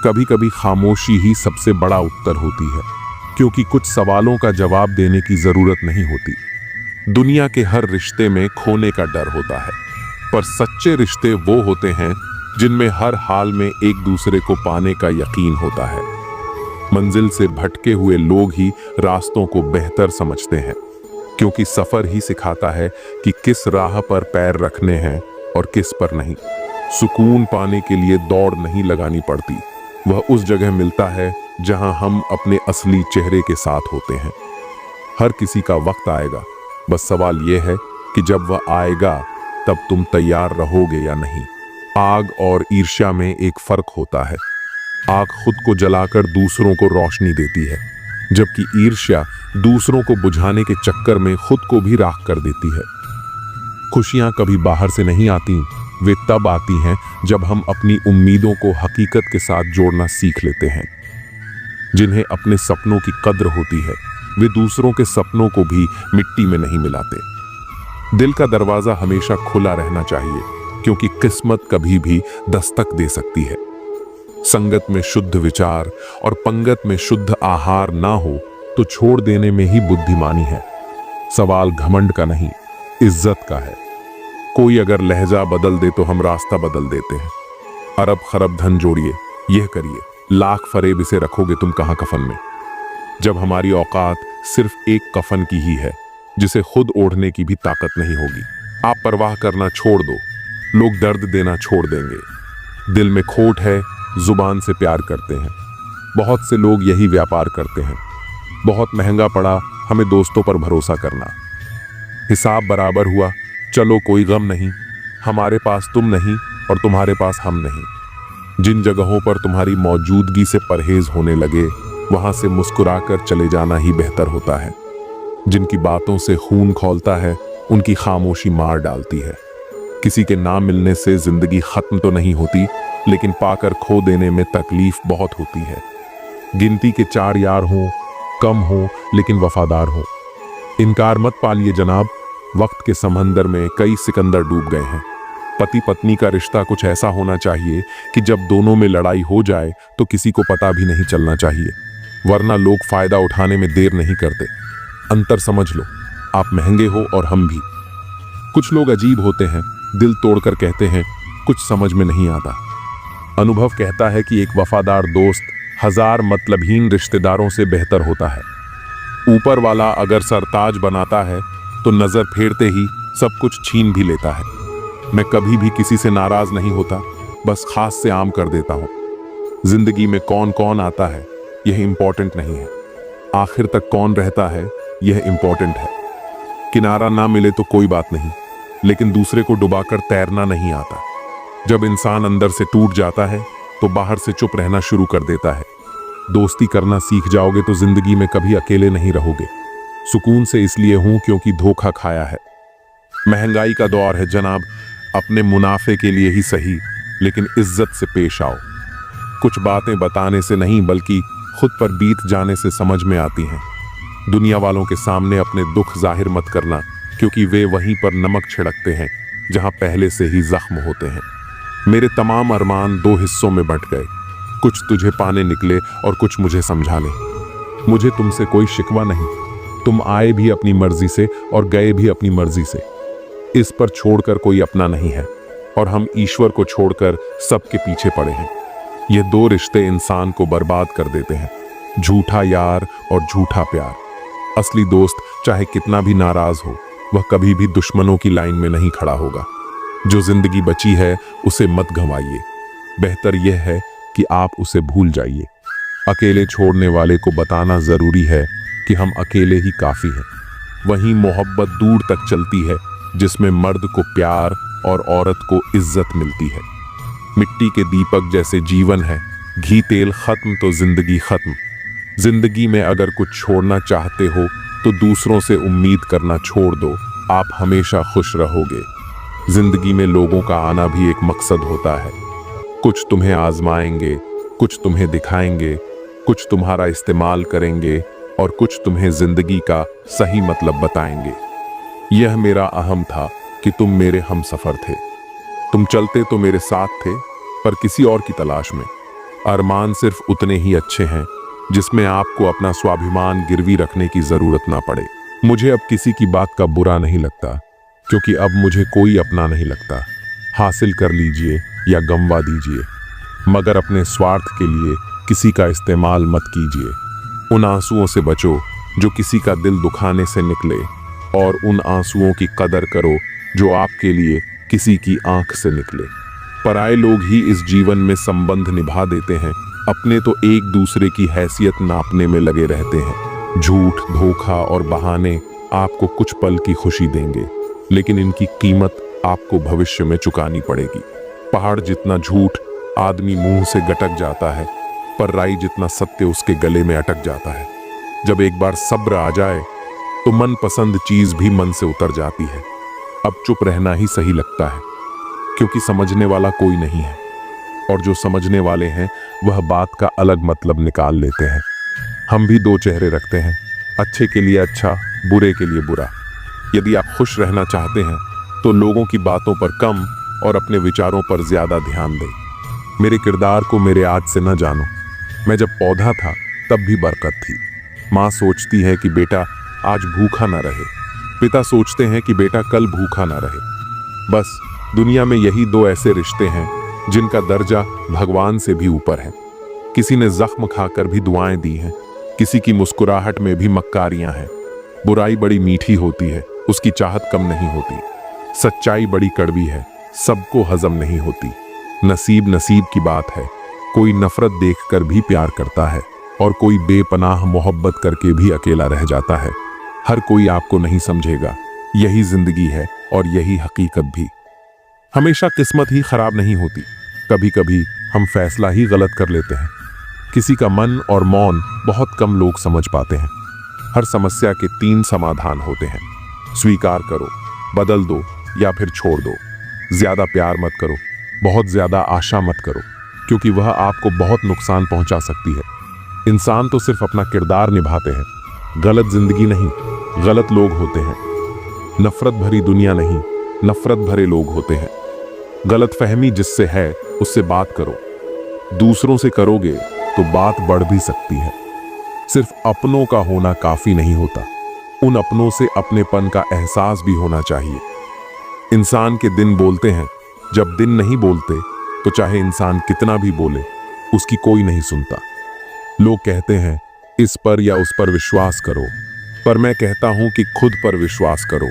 कभी कभी खामोशी ही सबसे बड़ा उत्तर होती है, क्योंकि कुछ सवालों का जवाब देने की जरूरत नहीं होती। दुनिया के हर रिश्ते में खोने का डर होता है, पर सच्चे रिश्ते वो होते हैं जिनमें हर हाल में एक दूसरे को पाने का यकीन होता है। मंजिल से भटके हुए लोग ही रास्तों को बेहतर समझते हैं, क्योंकि सफर ही सिखाता है कि किस राह पर पैर रखने हैं और किस पर नहीं। सुकून पाने के लिए दौड़ नहीं लगानी पड़ती, वह उस जगह मिलता है जहां हम अपने असली चेहरे के साथ होते हैं। हर किसी का वक्त आएगा, बस सवाल यह है कि जब वह आएगा तब तुम तैयार रहोगे या नहीं। आग और ईर्ष्या में एक फर्क होता है। आग खुद को जलाकर दूसरों को रोशनी देती है, जबकि ईर्ष्या दूसरों को बुझाने के चक्कर में खुद को भी राख कर देती है। खुशियां कभी बाहर से नहीं आती, वे तब आती हैं जब हम अपनी उम्मीदों को हकीकत के साथ जोड़ना सीख लेते हैं। जिन्हें अपने सपनों की कद्र होती है, वे दूसरों के सपनों को भी मिट्टी में नहीं मिलाते। दिल का दरवाजा हमेशा खुला रहना चाहिए, क्योंकि किस्मत कभी भी दस्तक दे सकती है। संगत में शुद्ध विचार और पंगत में शुद्ध आहार ना हो तो छोड़ देने में ही बुद्धिमानी है। सवाल घमंड का नहीं, इज्जत का है। कोई अगर लहजा बदल दे तो हम रास्ता बदल देते हैं। अरब खरब धन जोड़िए, यह करिए, लाख फरेब इसे रखोगे तुम कहां कफन में। जब हमारी औकात सिर्फ एक कफन की ही है, जिसे खुद ओढ़ने की भी ताकत नहीं होगी। आप परवाह करना छोड़ दो, लोग दर्द देना छोड़ देंगे। दिल में खोट है, जुबान से प्यार करते हैं। बहुत से लोग यही व्यापार करते हैं। बहुत महंगा पड़ा हमें दोस्तों पर भरोसा करना। हिसाब बराबर हुआ, चलो कोई गम नहीं, हमारे पास तुम नहीं और तुम्हारे पास हम नहीं। जिन जगहों पर तुम्हारी मौजूदगी से परहेज होने लगे, वहां से मुस्कुराकर चले जाना ही बेहतर होता है। जिनकी बातों से खून खौलता है, उनकी खामोशी मार डालती है। किसी के ना मिलने से जिंदगी खत्म तो नहीं होती, लेकिन पाकर खो देने में तकलीफ बहुत होती है। गिनती के 4 यार हों, कम हो लेकिन वफादार हो। इनकार मत पालिए जनाब, वक्त के समंदर में कई सिकंदर डूब गए हैं। पति पत्नी का रिश्ता कुछ ऐसा होना चाहिए कि जब दोनों में लड़ाई हो जाए तो किसी को पता भी नहीं चलना चाहिए, वरना लोग फायदा उठाने में देर नहीं करते। अंतर समझ लो, आप महंगे हो और हम भी। कुछ लोग अजीब होते हैं, दिल तोड़कर कहते हैं कुछ समझ में नहीं आता। अनुभव कहता है कि एक वफादार दोस्त 1000 मतलबहीन रिश्तेदारों से बेहतर होता है। ऊपर वाला अगर सरताज बनाता है तो नजर फेरते ही सब कुछ छीन भी लेता है। मैं कभी भी किसी से नाराज नहीं होता, बस खास से आम कर देता हूं। जिंदगी में कौन कौन आता है यह इंपॉर्टेंट नहीं है, आखिर तक कौन रहता है यह इंपॉर्टेंट है। किनारा ना मिले तो कोई बात नहीं, लेकिन दूसरे को डुबाकर तैरना नहीं आता। जब इंसान अंदर से टूट जाता है तो बाहर से चुप रहना शुरू कर देता है। दोस्ती करना सीख जाओगे तो जिंदगी में कभी अकेले नहीं रहोगे। सुकून से इसलिए हूं क्योंकि धोखा खाया है। महंगाई का दौर है जनाब, अपने मुनाफे के लिए ही सही, लेकिन इज्जत से पेश आओ। कुछ बातें बताने से नहीं बल्कि खुद पर बीत जाने से समझ में आती हैं। दुनिया वालों के सामने अपने दुख जाहिर मत करना, क्योंकि वे वहीं पर नमक छिड़कते हैं जहां पहले से ही जख्म होते हैं। मेरे तमाम अरमान 2 हिस्सों में बंट गए, कुछ तुझे पाने निकले और कुछ मुझे समझाने। मुझे तुमसे कोई शिकवा नहीं, तुम आए भी अपनी मर्जी से और गए भी अपनी मर्जी से। इस पर छोड़कर कोई अपना नहीं है, और हम ईश्वर को छोड़कर सबके पीछे पड़े हैं। ये 2 रिश्ते इंसान को बर्बाद कर देते हैं, झूठा यार और झूठा प्यार। असली दोस्त चाहे कितना भी नाराज हो, वह कभी भी दुश्मनों की लाइन में नहीं खड़ा होगा। जो जिंदगी बची है उसे मत गंवाइए, बेहतर यह है कि आप उसे भूल जाइए। अकेले छोड़ने वाले को बताना जरूरी है कि हम अकेले ही काफी हैं। वहीं मोहब्बत दूर तक चलती है जिसमें मर्द को प्यार और औरत को इज्जत मिलती है। मिट्टी के दीपक जैसे जीवन है, घी तेल खत्म तो जिंदगी खत्म। जिंदगी में अगर कुछ छोड़ना चाहते हो तो दूसरों से उम्मीद करना छोड़ दो, आप हमेशा खुश रहोगे। जिंदगी में लोगों का आना भी एक मकसद होता है। कुछ तुम्हें आजमाएंगे, कुछ तुम्हें दिखाएंगे, कुछ तुम्हारा इस्तेमाल करेंगे और कुछ तुम्हें जिंदगी का सही मतलब बताएंगे। यह मेरा अहम था कि तुम मेरे हमसफर थे। तुम चलते तो मेरे साथ थे, पर किसी और की तलाश में। अरमान सिर्फ उतने ही अच्छे हैं जिसमें आपको अपना स्वाभिमान गिरवी रखने की जरूरत ना पड़े। मुझे अब किसी की बात का बुरा नहीं लगता, क्योंकि अब मुझे कोई अपना नहीं लगता। हासिल कर लीजिए या गंवा दीजिए, मगर अपने स्वार्थ के लिए किसी का इस्तेमाल मत कीजिए। उन आंसुओं से बचो जो किसी का दिल दुखाने से निकले, और उन आंसुओं की कदर करो जो आपके लिए किसी की आंख से निकले। पराये लोग ही इस जीवन में संबंध निभा देते हैं, अपने तो एक दूसरे की हैसियत नापने में लगे रहते हैं। झूठ, धोखा और बहाने आपको कुछ पल की खुशी देंगे, लेकिन इनकी कीमत आपको भविष्य में चुकानी पड़ेगी। पहाड़ जितना झूठ आदमी मुंह से गटक जाता है, पर राई जितना सत्य उसके गले में अटक जाता है। जब एक बार सब्र आ जाए तो मनपसंद चीज भी मन से उतर जाती है। अब चुप रहना ही सही लगता है, क्योंकि समझने वाला कोई नहीं है, और जो समझने वाले हैं वह बात का अलग मतलब निकाल लेते हैं। हम भी दो चेहरे रखते हैं, अच्छे के लिए अच्छा, बुरे के लिए बुरा। यदि आप खुश रहना चाहते हैं तो लोगों की बातों पर कम और अपने विचारों पर ज्यादा ध्यान दें। मेरे किरदार को मेरे आज से न जानो। मैं जब पौधा था तब भी बरकत थी। माँ सोचती है कि बेटा आज भूखा ना रहे, पिता सोचते हैं कि बेटा कल भूखा ना रहे। बस दुनिया में यही दो ऐसे रिश्ते हैं जिनका दर्जा भगवान से भी ऊपर है। किसी ने जख्म खाकर भी दुआएं दी हैं, किसी की मुस्कुराहट में भी मक्कारियां हैं। बुराई बड़ी मीठी होती है, उसकी चाहत कम नहीं होती। सच्चाई बड़ी कड़वी है, सबको हजम नहीं होती। नसीब नसीब की बात है, कोई नफरत देखकर भी प्यार करता है, और कोई बेपनाह मोहब्बत करके भी अकेला रह जाता है। हर कोई आपको नहीं समझेगा, यही जिंदगी है और यही हकीकत भी। हमेशा किस्मत ही खराब नहीं होती, कभी कभी हम फैसला ही गलत कर लेते हैं। किसी का मन और मौन बहुत कम लोग समझ पाते हैं। हर समस्या के 3 समाधान होते हैं। स्वीकार करो, बदल दो या फिर छोड़ दो। ज्यादा प्यार मत करो, बहुत ज्यादा आशा मत करो, क्योंकि वह आपको बहुत नुकसान पहुंचा सकती है। इंसान तो सिर्फ अपना किरदार निभाते हैं, गलत जिंदगी नहीं, गलत लोग होते हैं। नफरत भरी दुनिया नहीं, नफरत भरे लोग होते हैं। गलत फहमी जिससे है उससे बात करो। दूसरों से करोगे तो बात बढ़ भी सकती है। सिर्फ अपनों का होना काफी नहीं होता, उन अपनों से अपनेपन का एहसास भी होना चाहिए। इंसान के दिन बोलते हैं, जब दिन नहीं बोलते तो चाहे इंसान कितना भी बोले उसकी कोई नहीं सुनता। लोग कहते हैं इस पर या उस पर विश्वास करो, पर मैं कहता हूं कि खुद पर विश्वास करो।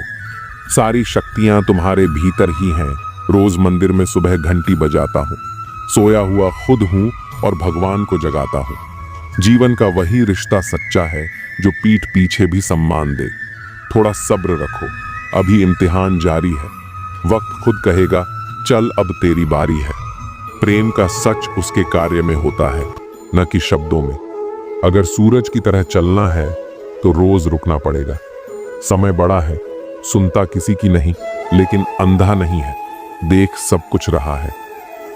सारी शक्तियां तुम्हारे भीतर ही हैं। रोज मंदिर में सुबह घंटी बजाता हूं, सोया हुआ खुद हूं और भगवान को जगाता हूं। जीवन का वही रिश्ता सच्चा है जो पीठ पीछे भी सम्मान दे। थोड़ा सब्र रखो, अभी इम्तिहान जारी है। वक्त खुद कहेगा चल अब तेरी बारी है। प्रेम का सच उसके कार्य में होता है, न कि शब्दों में। अगर सूरज की तरह चलना है तो रोज रुकना पड़ेगा। समय बड़ा है, सुनता किसी की नहीं, लेकिन अंधा नहीं है, देख सब कुछ रहा है।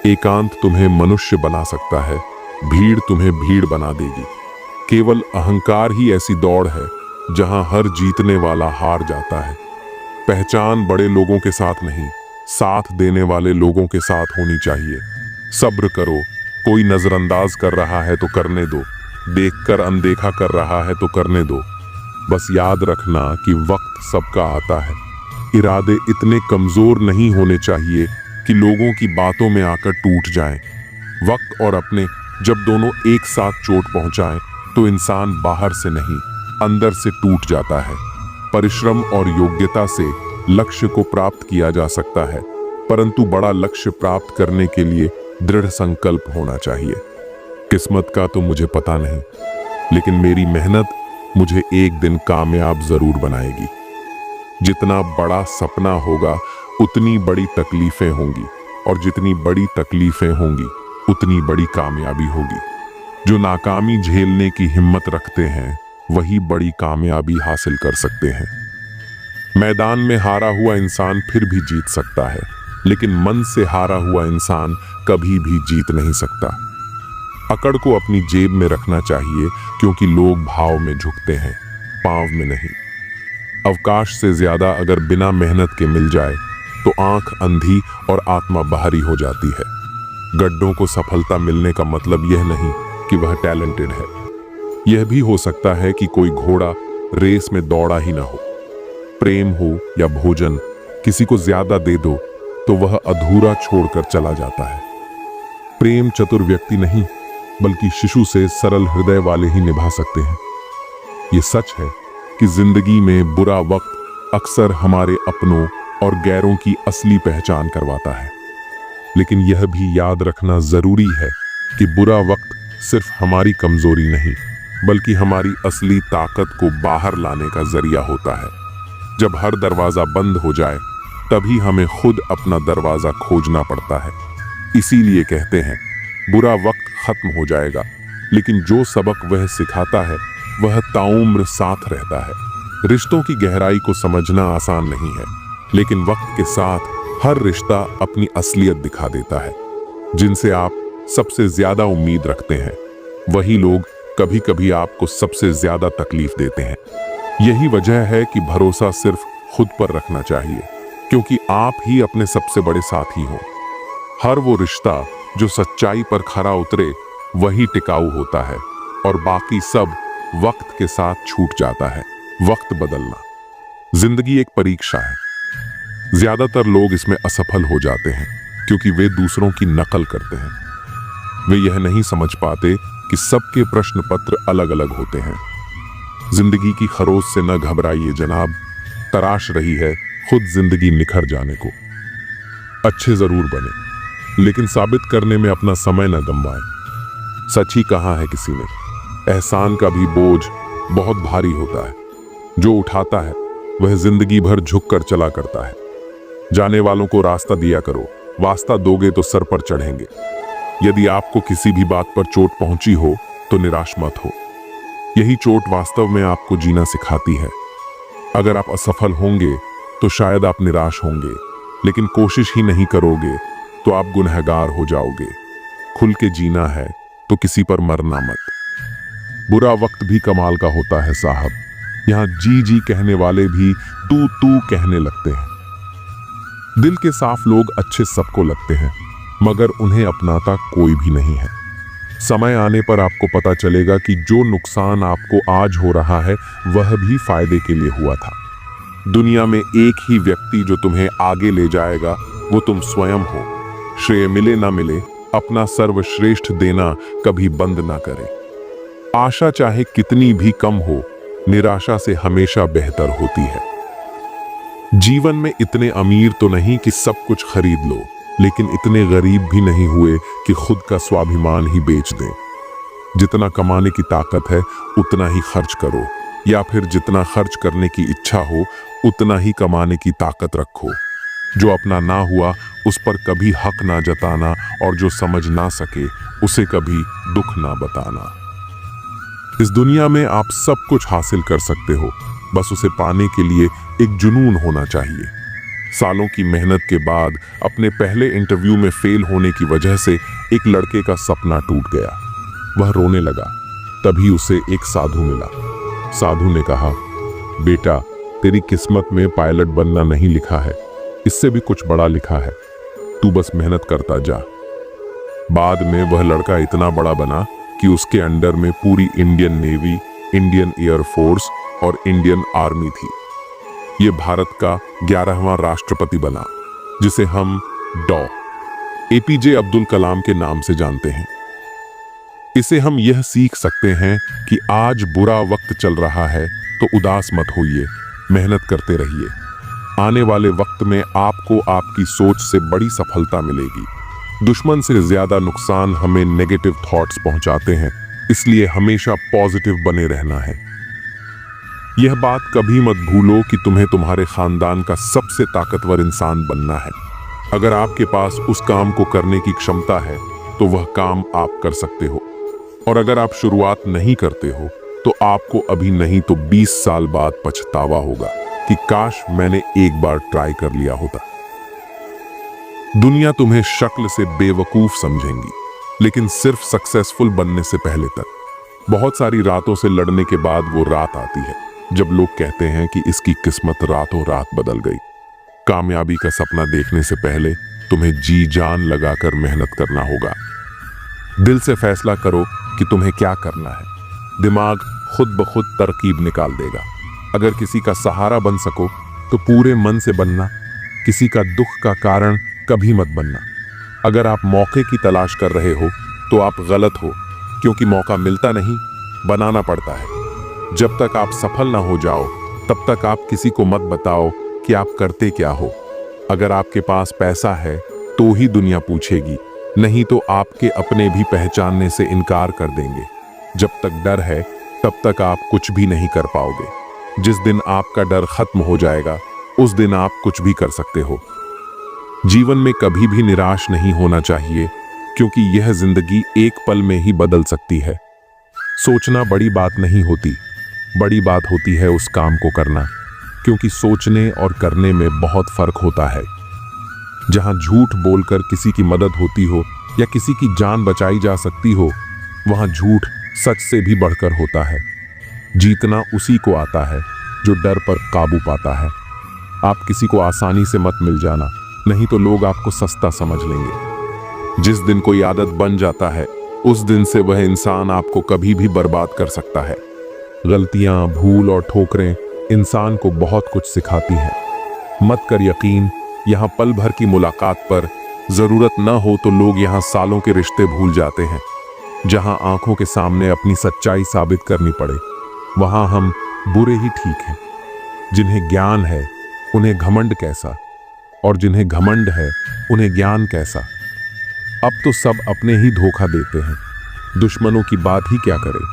एकांत तुम्हें मनुष्य बना सकता है, भीड़ तुम्हें भीड़ बना देगी। केवल अहंकार ही ऐसी दौड़ है जहां हर जीतने वाला हार जाता है। पहचान बड़े लोगों के साथ नहीं, साथ देने वाले लोगों के साथ होनी चाहिए। सब्र करो, कोई नजरअंदाज कर रहा है तो करने दो, देखकर अनदेखा कर रहा है तो करने दो। बस याद रखना कि वक्त सबका आता है। इरादे इतने कमजोर नहीं होने चाहिए कि लोगों की बातों में आकर टूट जाएं। वक्त और अपने जब दोनों एक साथ चोट पहुंचाएं तो इंसान बाहर से नहीं, अंदर से टूट जाता है। परिश्रम और योग्यता से लक्ष्य को प्राप्त किया जा सकता है, परंतु बड़ा लक्ष्य प्राप्त करने के लिए दृढ़ संकल्प होना चाहिए। किस्मत का तो मुझे पता नहीं, लेकिन मेरी मेहनत मुझे एक दिन कामयाब जरूर बनाएगी। जितना बड़ा सपना होगा उतनी बड़ी तकलीफें होंगी, और जितनी बड़ी तकलीफें होंगी उतनी बड़ी कामयाबी होगी। जो नाकामी झेलने की हिम्मत रखते हैं वही बड़ी कामयाबी हासिल कर सकते हैं। मैदान में हारा हुआ इंसान फिर भी जीत सकता है, लेकिन मन से हारा हुआ इंसान कभी भी जीत नहीं सकता। अकड़ को अपनी जेब में रखना चाहिए, क्योंकि लोग भाव में झुकते हैं, पांव में नहीं। अवकाश से ज्यादा अगर बिना मेहनत के मिल जाए तो आंख अंधी और आत्मा बाहरी हो जाती है। गड्ढों को सफलता मिलने का मतलब यह नहीं कि वह टैलेंटेड है। यह भी हो सकता है कि कोई घोड़ा रेस में दौड़ा ही ना हो। प्रेम हो या भोजन, किसी को ज्यादा दे दो तो वह अधूरा छोड़कर चला जाता है। प्रेम चतुर व्यक्ति नहीं, बल्कि शिशु से सरल हृदय वाले ही निभा सकते हैं। ये सच है कि जिंदगी में बुरा वक्त अक्सर हमारे अपनों और गैरों की असली पहचान करवाता है। लेकिन यह भी याद रखना जरूरी है कि बुरा वक्त सिर्फ हमारी कमजोरी नहीं, बल्कि हमारी असली ताकत को बाहर लाने का जरिया होता है। जब हर दरवाजा बंद हो जाए, तभी हमें खुद अपना दरवाजा खोजना पड़ता है। इसीलिए कहते हैं, बुरा वक्त खत्म हो जाएगा, लेकिन जो सबक वह सिखाता है वह ताउम्र साथ रहता है। रिश्तों की गहराई को समझना आसान नहीं है, लेकिन वक्त के साथ हर रिश्ता अपनी असलियत दिखा देता है। जिनसे आप सबसे ज्यादा उम्मीद रखते हैं, वही लोग कभी कभी आपको सबसे ज्यादा तकलीफ देते हैं। यही वजह है कि भरोसा सिर्फ खुद पर रखना चाहिए, क्योंकि आप ही अपने सबसे बड़े साथी हो। हर वो रिश्ता जो सच्चाई पर खरा उतरे, वही टिकाऊ होता है, और बाकी सब वक्त के साथ छूट जाता है। वक्त बदलना जिंदगी एक परीक्षा है। ज्यादातर लोग इसमें असफल हो जाते हैं क्योंकि वे दूसरों की नकल करते हैं। वे यह नहीं समझ पाते कि सबके प्रश्न पत्र अलग अलग होते हैं। जिंदगी की खरोच से न घबराइए जनाब, तराश रही है खुद जिंदगी निखर जाने को। अच्छे जरूर बने, लेकिन साबित करने में अपना समय न गंवाएं। सच ही कहा है किसी ने, एहसान का भी बोझ बहुत भारी होता है। जो उठाता है वह जिंदगी भर झुक कर चला करता है। जाने वालों को रास्ता दिया करो, वास्ता दोगे तो सर पर चढ़ेंगे। यदि आपको किसी भी बात पर चोट पहुंची हो तो निराश मत हो। यही चोट वास्तव में आपको जीना सिखाती है। अगर आप असफल होंगे तो शायद आप निराश होंगे, लेकिन कोशिश ही नहीं करोगे तो आप गुनहगार हो जाओगे। खुल के जीना है तो किसी पर मरना मत। बुरा वक्त भी कमाल का होता है साहब, यहां जी जी कहने वाले भी तू तू कहने लगते हैं। दिल के साफ लोग अच्छे सबको लगते हैं, मगर उन्हें अपनाता कोई भी नहीं है। समय आने पर आपको पता चलेगा कि जो नुकसान आपको आज हो रहा है वह भी फायदे के लिए हुआ था। दुनिया में एक ही व्यक्ति जो तुम्हें आगे ले जाएगा वो तुम स्वयं हो। श्रेय मिले ना मिले, अपना सर्वश्रेष्ठ देना कभी बंद ना करें। आशा चाहे कितनी भी कम हो, निराशा से हमेशा बेहतर होती है। जीवन में इतने अमीर तो नहीं कि सब कुछ खरीद लो, लेकिन इतने गरीब भी नहीं हुए कि खुद का स्वाभिमान ही बेच दें। जितना कमाने की ताकत है उतना ही खर्च करो, या फिर जितना खर्च करने की इच्छा हो उतना ही कमाने की ताकत रखो। जो अपना ना हुआ उस पर कभी हक ना जताना, और जो समझ ना सके उसे कभी दुख ना बताना। इस दुनिया में आप सब कुछ हासिल कर सकते हो, बस उसे पाने के लिए एक जुनून होना चाहिए। सालों की मेहनत के बाद अपने पहले इंटरव्यू में फेल होने की वजह से एक लड़के का सपना टूट गया। वह रोने लगा। तभी उसे एक साधु मिला। साधु ने कहा, बेटा, तेरी किस्मत में पायलट बनना नहीं लिखा है, इससे भी कुछ बड़ा लिखा है। तू बस मेहनत करता जा। बाद में वह लड़का इतना बड़ा बना कि उसके अंडर में पूरी इंडियन नेवी, इंडियन एयरफोर्स और इंडियन आर्मी थी। ये भारत का 11वां राष्ट्रपति बना, जिसे हम डॉ. APJ अब्दुल कलाम के नाम से जानते हैं। इसे हम यह सीख सकते हैं कि आज बुरा वक्त चल रहा है तो उदास मत होइए, मेहनत करते रहिए। आने वाले वक्त में आपको आपकी सोच से बड़ी सफलता मिलेगी। दुश्मन से ज्यादा नुकसान हमें नेगेटिव थॉट्स पहुंचाते हैं, इसलिए हमेशा पॉजिटिव बने रहना है। यह बात कभी मत भूलो कि तुम्हें तुम्हारे खानदान का सबसे ताकतवर इंसान बनना है। अगर आपके पास उस काम को करने की क्षमता है तो वह काम आप कर सकते हो, और अगर आप शुरुआत नहीं करते हो तो आपको अभी नहीं तो 20 साल बाद पछतावा होगा कि काश मैंने एक बार ट्राई कर लिया होता। दुनिया तुम्हें शक्ल से बेवकूफ समझेंगी, लेकिन सिर्फ सक्सेसफुल बनने से पहले तक। बहुत सारी रातों से लड़ने के बाद वो रात आती है जब लोग कहते हैं कि इसकी किस्मत रातों रात बदल गई। कामयाबी का सपना देखने से पहले तुम्हें जी जान लगाकर मेहनत करना होगा। दिल से फैसला करो कि तुम्हें क्या करना है। दिमाग खुद ब खुद तरकीब निकाल देगा। अगर किसी का सहारा बन सको तो पूरे मन से बनना। किसी का दुख का कारण कभी मत बनना। अगर आप मौके की तलाश कर रहे हो तो आप गलत हो, क्योंकि मौका मिलता नहीं, बनाना पड़ता है। जब तक आप सफल ना हो जाओ तब तक आप किसी को मत बताओ कि आप करते क्या हो। अगर आपके पास पैसा है तो ही दुनिया पूछेगी, नहीं तो आपके अपने भी पहचानने से इनकार कर देंगे। जब तक डर है तब तक आप कुछ भी नहीं कर पाओगे। जिस दिन आपका डर खत्म हो जाएगा उस दिन आप कुछ भी कर सकते हो। जीवन में कभी भी निराश नहीं होना चाहिए, क्योंकि यह जिंदगी एक पल में ही बदल सकती है। सोचना बड़ी बात नहीं होती, बड़ी बात होती है उस काम को करना, क्योंकि सोचने और करने में बहुत फर्क होता है। जहां झूठ बोलकर किसी की मदद होती हो या किसी की जान बचाई जा सकती हो, वहां झूठ सच से भी बढ़कर होता है। जीतना उसी को आता है जो डर पर काबू पाता है। आप किसी को आसानी से मत मिल जाना, नहीं तो लोग आपको सस्ता समझ लेंगे। जिस दिन कोई आदत बन जाता है उस दिन से वह इंसान आपको कभी भी बर्बाद कर सकता है। गलतियां, भूल और ठोकरें इंसान को बहुत कुछ सिखाती हैं। मत कर यकीन, यहाँ पल भर की मुलाकात पर जरूरत न हो तो लोग यहाँ सालों के रिश्ते भूल जाते हैं। जहाँ आंखों के सामने अपनी सच्चाई साबित करनी पड़े वहाँ हम बुरे ही ठीक हैं। जिन्हें ज्ञान है उन्हें घमंड कैसा, और जिन्हें घमंड है उन्हें ज्ञान कैसा। अब तो सब अपने ही धोखा देते हैं, दुश्मनों की बात ही क्या करें।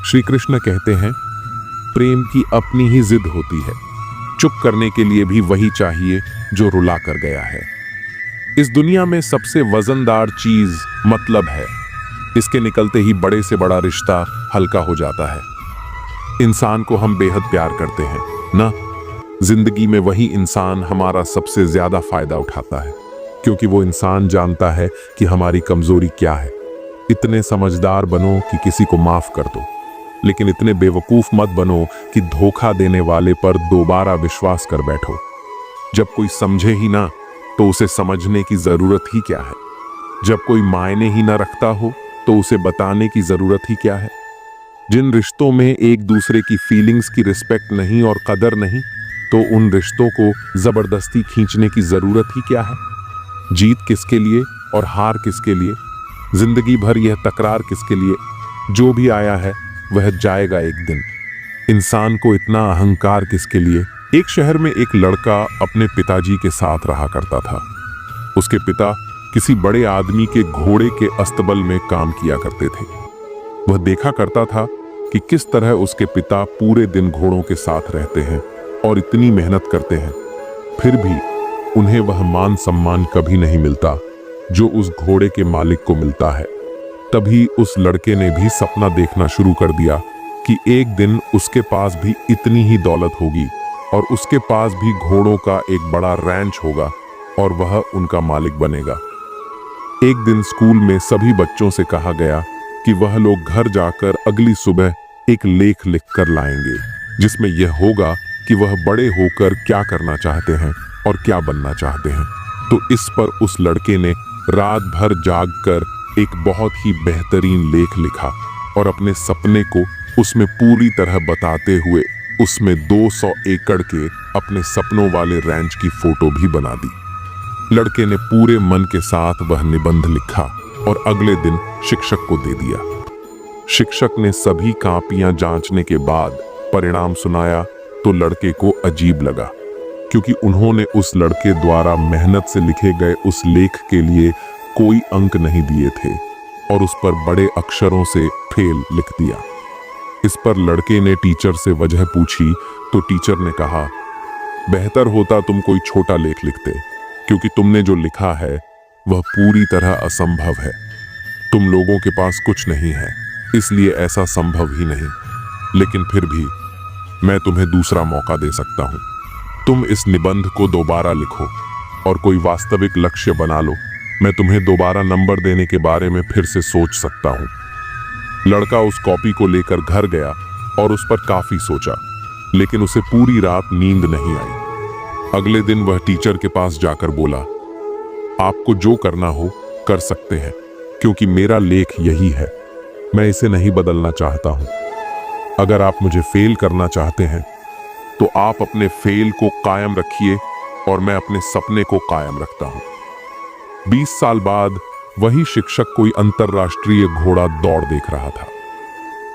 श्री कृष्ण कहते हैं, प्रेम की अपनी ही जिद होती है, चुप करने के लिए भी वही चाहिए जो रुला कर गया है। इस दुनिया में सबसे वजनदार चीज मतलब है। इसके निकलते ही बड़े से बड़ा रिश्ता हल्का हो जाता है। इंसान को हम बेहद प्यार करते हैं ना, जिंदगी में वही इंसान हमारा सबसे ज्यादा फायदा उठाता है, क्योंकि वो इंसान जानता है कि हमारी कमजोरी क्या है। इतने समझदार बनो कि किसी को माफ कर दो, लेकिन इतने बेवकूफ मत बनो कि धोखा देने वाले पर दोबारा विश्वास कर बैठो। जब कोई समझे ही ना तो उसे समझने की जरूरत ही क्या है। जब कोई मायने ही ना रखता हो तो उसे बताने की जरूरत ही क्या है। जिन रिश्तों में एक दूसरे की फीलिंग्स की रिस्पेक्ट नहीं और कदर नहीं, तो उन रिश्तों को जबरदस्ती खींचने की जरूरत ही क्या है। जीत किसके लिए और हार किसके लिए, जिंदगी भर यह तकरार किसके लिए। जो भी आया है वह जाएगा एक दिन। इंसान को इतना अहंकार किसके लिए। एक शहर में एक लड़का अपने पिताजी के साथ रहा करता था। उसके पिता किसी बड़े आदमी के घोड़े के अस्तबल में काम किया करते थे। वह देखा करता था कि किस तरह उसके पिता पूरे दिन घोड़ों के साथ रहते हैं और इतनी मेहनत करते हैं, फिर भी उन्हें वह मान सम्मान कभी नहीं मिलता जो उस घोड़े के मालिक को मिलता है। तभी उस लड़के ने भी सपना देखना शुरू कर दिया कि एक दिन उसके पास भी इतनी ही दौलत होगी और उसके पास भी घोड़ों का एक बड़ा रैंच होगा और वह उनका मालिक बनेगा। एक दिन स्कूल में सभी बच्चों से कहा गया कि वह लोग घर जाकर अगली सुबह एक लेख लिख कर लाएंगे, जिसमें यह होगा कि वह बड़े होकर क्या करना चाहते हैं और क्या बनना चाहते हैं। तो इस पर उस लड़के ने रात भर जागकर एक बहुत ही बेहतरीन लेख लिखा और अपने सपने को उसमें पूरी तरह बताते हुए उसमें 200 एकड़ के अपने सपनों वाले रैंच की फोटो भी बना दी। लड़के ने पूरे मन के साथ वह निबंध लिखा और अगले दिन शिक्षक को दे दिया। शिक्षक ने सभी कापियां जांचने के बाद परिणाम सुनाया तो लड़के को अजीब लगा, क्योंकि उन्होंने उस लड़के द्वारा मेहनत से लिखे गए उस लेख के लिए कोई अंक नहीं दिए थे और उस पर बड़े अक्षरों से फेल लिख दिया। इस पर लड़के ने टीचर से वजह पूछी तो टीचर ने कहा, बेहतर होता तुम कोई छोटा लेख लिखते, क्योंकि तुमने जो लिखा है वह पूरी तरह असंभव है। तुम लोगों के पास कुछ नहीं है, इसलिए ऐसा संभव ही नहीं। लेकिन फिर भी मैं तुम्हें दूसरा मौका दे सकता हूं। तुम इस निबंध को दोबारा लिखो और कोई वास्तविक लक्ष्य बना लो। मैं तुम्हें दोबारा नंबर देने के बारे में फिर से सोच सकता हूं। लड़का उस कॉपी को लेकर घर गया और उस पर काफी सोचा, लेकिन उसे पूरी रात नींद नहीं आई। अगले दिन वह टीचर के पास जाकर बोला, आपको जो करना हो कर सकते हैं, क्योंकि मेरा लेख यही है, मैं इसे नहीं बदलना चाहता हूं। अगर आप मुझे फेल करना चाहते हैं तो आप अपने फेल को कायम रखिए और मैं अपने सपने को कायम रखता हूं। 20 साल बाद वही शिक्षक कोई अंतरराष्ट्रीय घोड़ा दौड़ देख रहा था।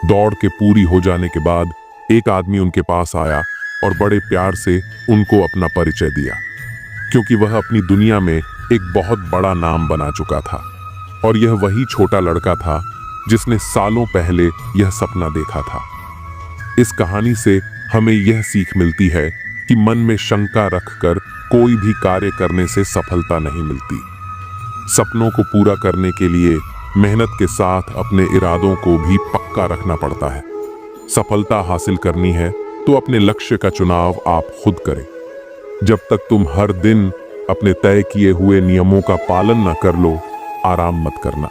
दौड़ के पूरी हो जाने के बाद एक आदमी उनके पास आया और बड़े प्यार से उनको अपना परिचय दिया, क्योंकि वह अपनी दुनिया में एक बहुत बड़ा नाम बना चुका था और यह वही छोटा लड़का था जिसने सालों पहले यह सपना देखा था। इस कहानी से हमें यह सीख मिलती है कि मन में शंका रखकर कोई भी कार्य करने से सफलता नहीं मिलती। सपनों को पूरा करने के लिए मेहनत के साथ अपने इरादों को भी पक्का रखना पड़ता है। सफलता हासिल करनी है तो अपने लक्ष्य का चुनाव आप खुद करें। जब तक तुम हर दिन अपने तय किए हुए नियमों का पालन न कर लो, आराम मत करना।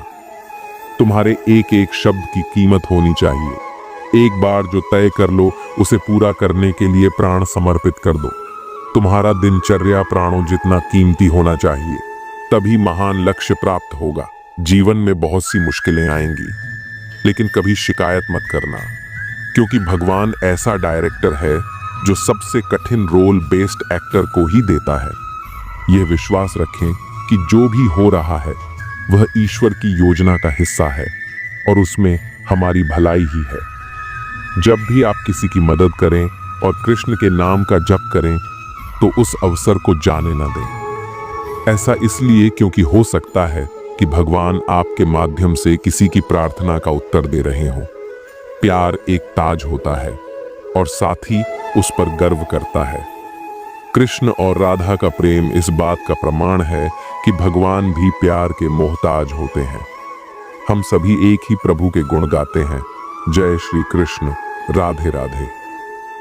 तुम्हारे एक एक शब्द की कीमत होनी चाहिए। एक बार जो तय कर लो उसे पूरा करने के लिए प्राण समर्पित कर दो। तुम्हारा दिनचर्या प्राणों जितना कीमती होना चाहिए, तभी महान लक्ष्य प्राप्त होगा। जीवन में बहुत सी मुश्किलें आएंगी, लेकिन कभी शिकायत मत करना, क्योंकि भगवान ऐसा डायरेक्टर है जो सबसे कठिन रोल बेस्ड एक्टर को ही देता है। यह विश्वास रखें कि जो भी हो रहा है वह ईश्वर की योजना का हिस्सा है और उसमें हमारी भलाई ही है। जब भी आप किसी की मदद करें और कृष्ण के नाम का जप करें तो उस अवसर को जाने न दें। ऐसा इसलिए क्योंकि हो सकता है कि भगवान आपके माध्यम से किसी की प्रार्थना का उत्तर दे रहे हों। प्यार एक ताज होता है और साथ ही उस पर गर्व करता है। कृष्ण और राधा का प्रेम इस बात का प्रमाण है कि भगवान भी प्यार के मोहताज होते हैं। हम सभी एक ही प्रभु के गुण गाते हैं। जय श्री कृष्ण, राधे राधे।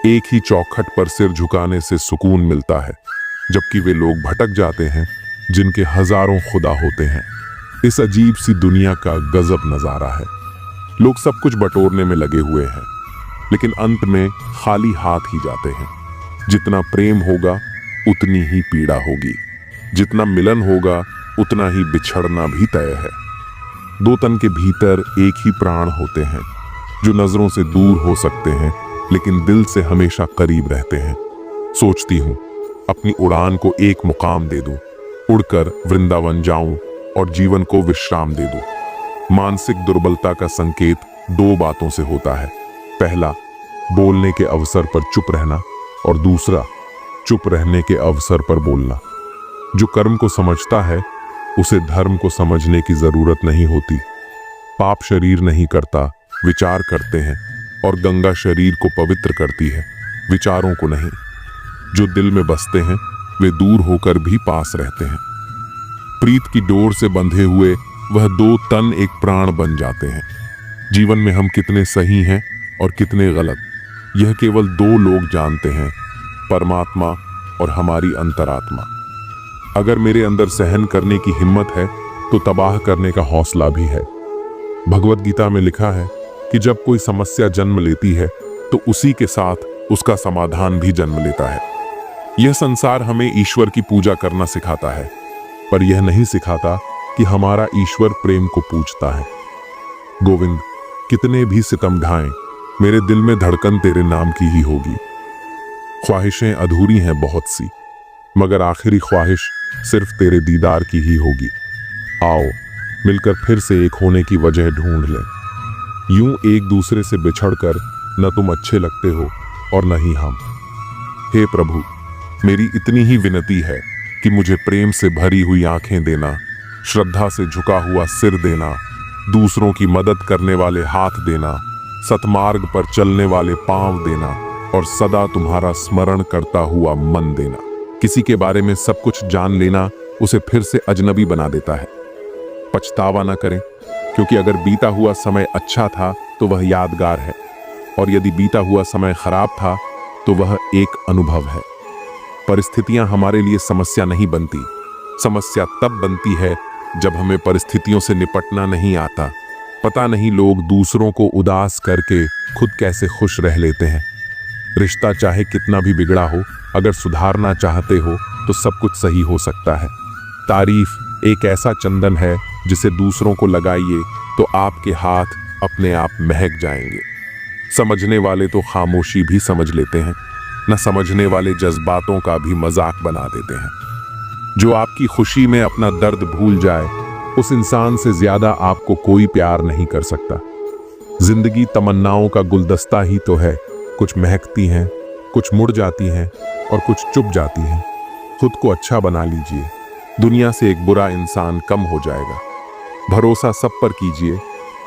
एक ही चौखट पर सिर झुकाने से सुकून मिलता है, जबकि वे लोग भटक जाते हैं जिनके हजारों खुदा होते हैं। इस अजीब सी दुनिया का गजब नजारा है। लोग सब कुछ बटोरने में लगे हुए हैं, लेकिन अंत में खाली हाथ ही जाते हैं। जितना प्रेम होगा उतनी ही पीड़ा होगी, जितना मिलन होगा उतना ही बिछड़ना भी तय है। दो तन के भीतर एक ही प्राण होते हैं, जो नजरों से दूर हो सकते हैं लेकिन दिल से हमेशा करीब रहते हैं। सोचती हूँ अपनी उड़ान को एक मुकाम दे दूं, उड़कर वृंदावन जाऊं और जीवन को विश्राम दे दूं। मानसिक दुर्बलता का संकेत दो बातों से होता है। पहला, बोलने के अवसर पर चुप रहना, और दूसरा, चुप रहने के अवसर पर बोलना। जो कर्म को समझता है उसे धर्म को समझने की जरूरत नहीं होती। पाप शरीर नहीं करता, विचार करते हैं, और गंगा शरीर को पवित्र करती है, विचारों को नहीं। जो दिल में बसते हैं वे दूर होकर भी पास रहते हैं। प्रीत की डोर से बंधे हुए वह दो तन एक प्राण बन जाते हैं। जीवन में हम कितने सही हैं और कितने गलत, यह केवल दो लोग जानते हैं, परमात्मा और हमारी अंतरात्मा। अगर मेरे अंदर सहन करने की हिम्मत है तो तबाह करने का हौसला भी है। भगवत गीता में लिखा है कि जब कोई समस्या जन्म लेती है तो उसी के साथ उसका समाधान भी जन्म लेता है। यह संसार हमें ईश्वर की पूजा करना सिखाता है, पर यह नहीं सिखाता कि हमारा ईश्वर प्रेम को पूजता है। गोविंद, कितने भी सितम ढाएं, मेरे दिल में धड़कन तेरे नाम की ही होगी। ख्वाहिशें अधूरी हैं बहुत सी, मगर आखिरी ख्वाहिश सिर्फ तेरे दीदार की ही होगी। आओ मिलकर फिर से एक होने की वजह ढूंढ लें। यूं एक दूसरे से बिछड़कर न तुम अच्छे लगते हो और न ही हम। हे प्रभु, मेरी इतनी ही विनती है कि मुझे प्रेम से भरी हुई आंखें देना, श्रद्धा से झुका हुआ सिर देना, दूसरों की मदद करने वाले हाथ देना, सतमार्ग पर चलने वाले पांव देना और सदा तुम्हारा स्मरण करता हुआ मन देना। किसी के बारे में सब कुछ जान लेना उसे फिर से अजनबी बना देता है। पछतावा न करें, क्योंकि अगर बीता हुआ समय अच्छा था तो वह यादगार है, और यदि बीता हुआ समय खराब था तो वह एक अनुभव है। परिस्थितियां हमारे लिए समस्या नहीं बनती। समस्या तब बनती है जब हमें परिस्थितियों से निपटना नहीं आता। पता नहीं लोग दूसरों को उदास करके खुद कैसे खुश रह लेते हैं। रिश्ता चाहे कितना भी बिगड़ा हो, अगर सुधारना चाहते हो तो सब कुछ सही हो सकता है। तारीफ एक ऐसा चंदन है जिसे दूसरों को लगाइए तो आपके हाथ अपने आप महक जाएंगे। समझने वाले तो खामोशी भी समझ लेते हैं, न समझने वाले जज्बातों का भी मजाक बना देते हैं। जो आपकी खुशी में अपना दर्द भूल जाए, उस इंसान से ज्यादा आपको कोई प्यार नहीं कर सकता। जिंदगी तमन्नाओं का गुलदस्ता ही तो है। कुछ महकती हैं, कुछ मुड़ जाती हैं और कुछ चुप जाती हैं। खुद को अच्छा बना लीजिए, दुनिया से एक बुरा इंसान कम हो जाएगा। भरोसा सब पर कीजिए,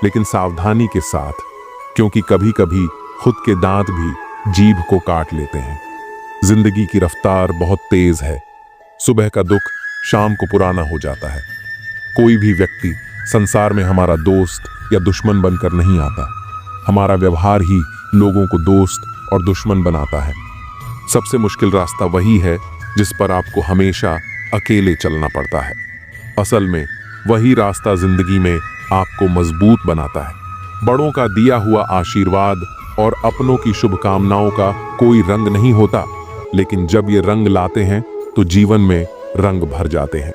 लेकिन सावधानी के साथ, क्योंकि कभी कभी खुद के दांत भी जीभ को काट लेते हैं। जिंदगी की रफ्तार बहुत तेज है। सुबह का दुख शाम को पुराना हो जाता है। कोई भी व्यक्ति संसार में हमारा दोस्त या दुश्मन बनकर नहीं आता। हमारा व्यवहार ही लोगों को दोस्त और दुश्मन बनाता है। सबसे मुश्किल रास्ता वही है जिस पर आपको हमेशा अकेले चलना पड़ता है। असल में वही रास्ता जिंदगी में आपको मजबूत बनाता है। बड़ों का दिया हुआ आशीर्वाद और अपनों की शुभकामनाओं का कोई रंग नहीं होता, लेकिन जब ये रंग लाते हैं तो जीवन में रंग भर जाते हैं।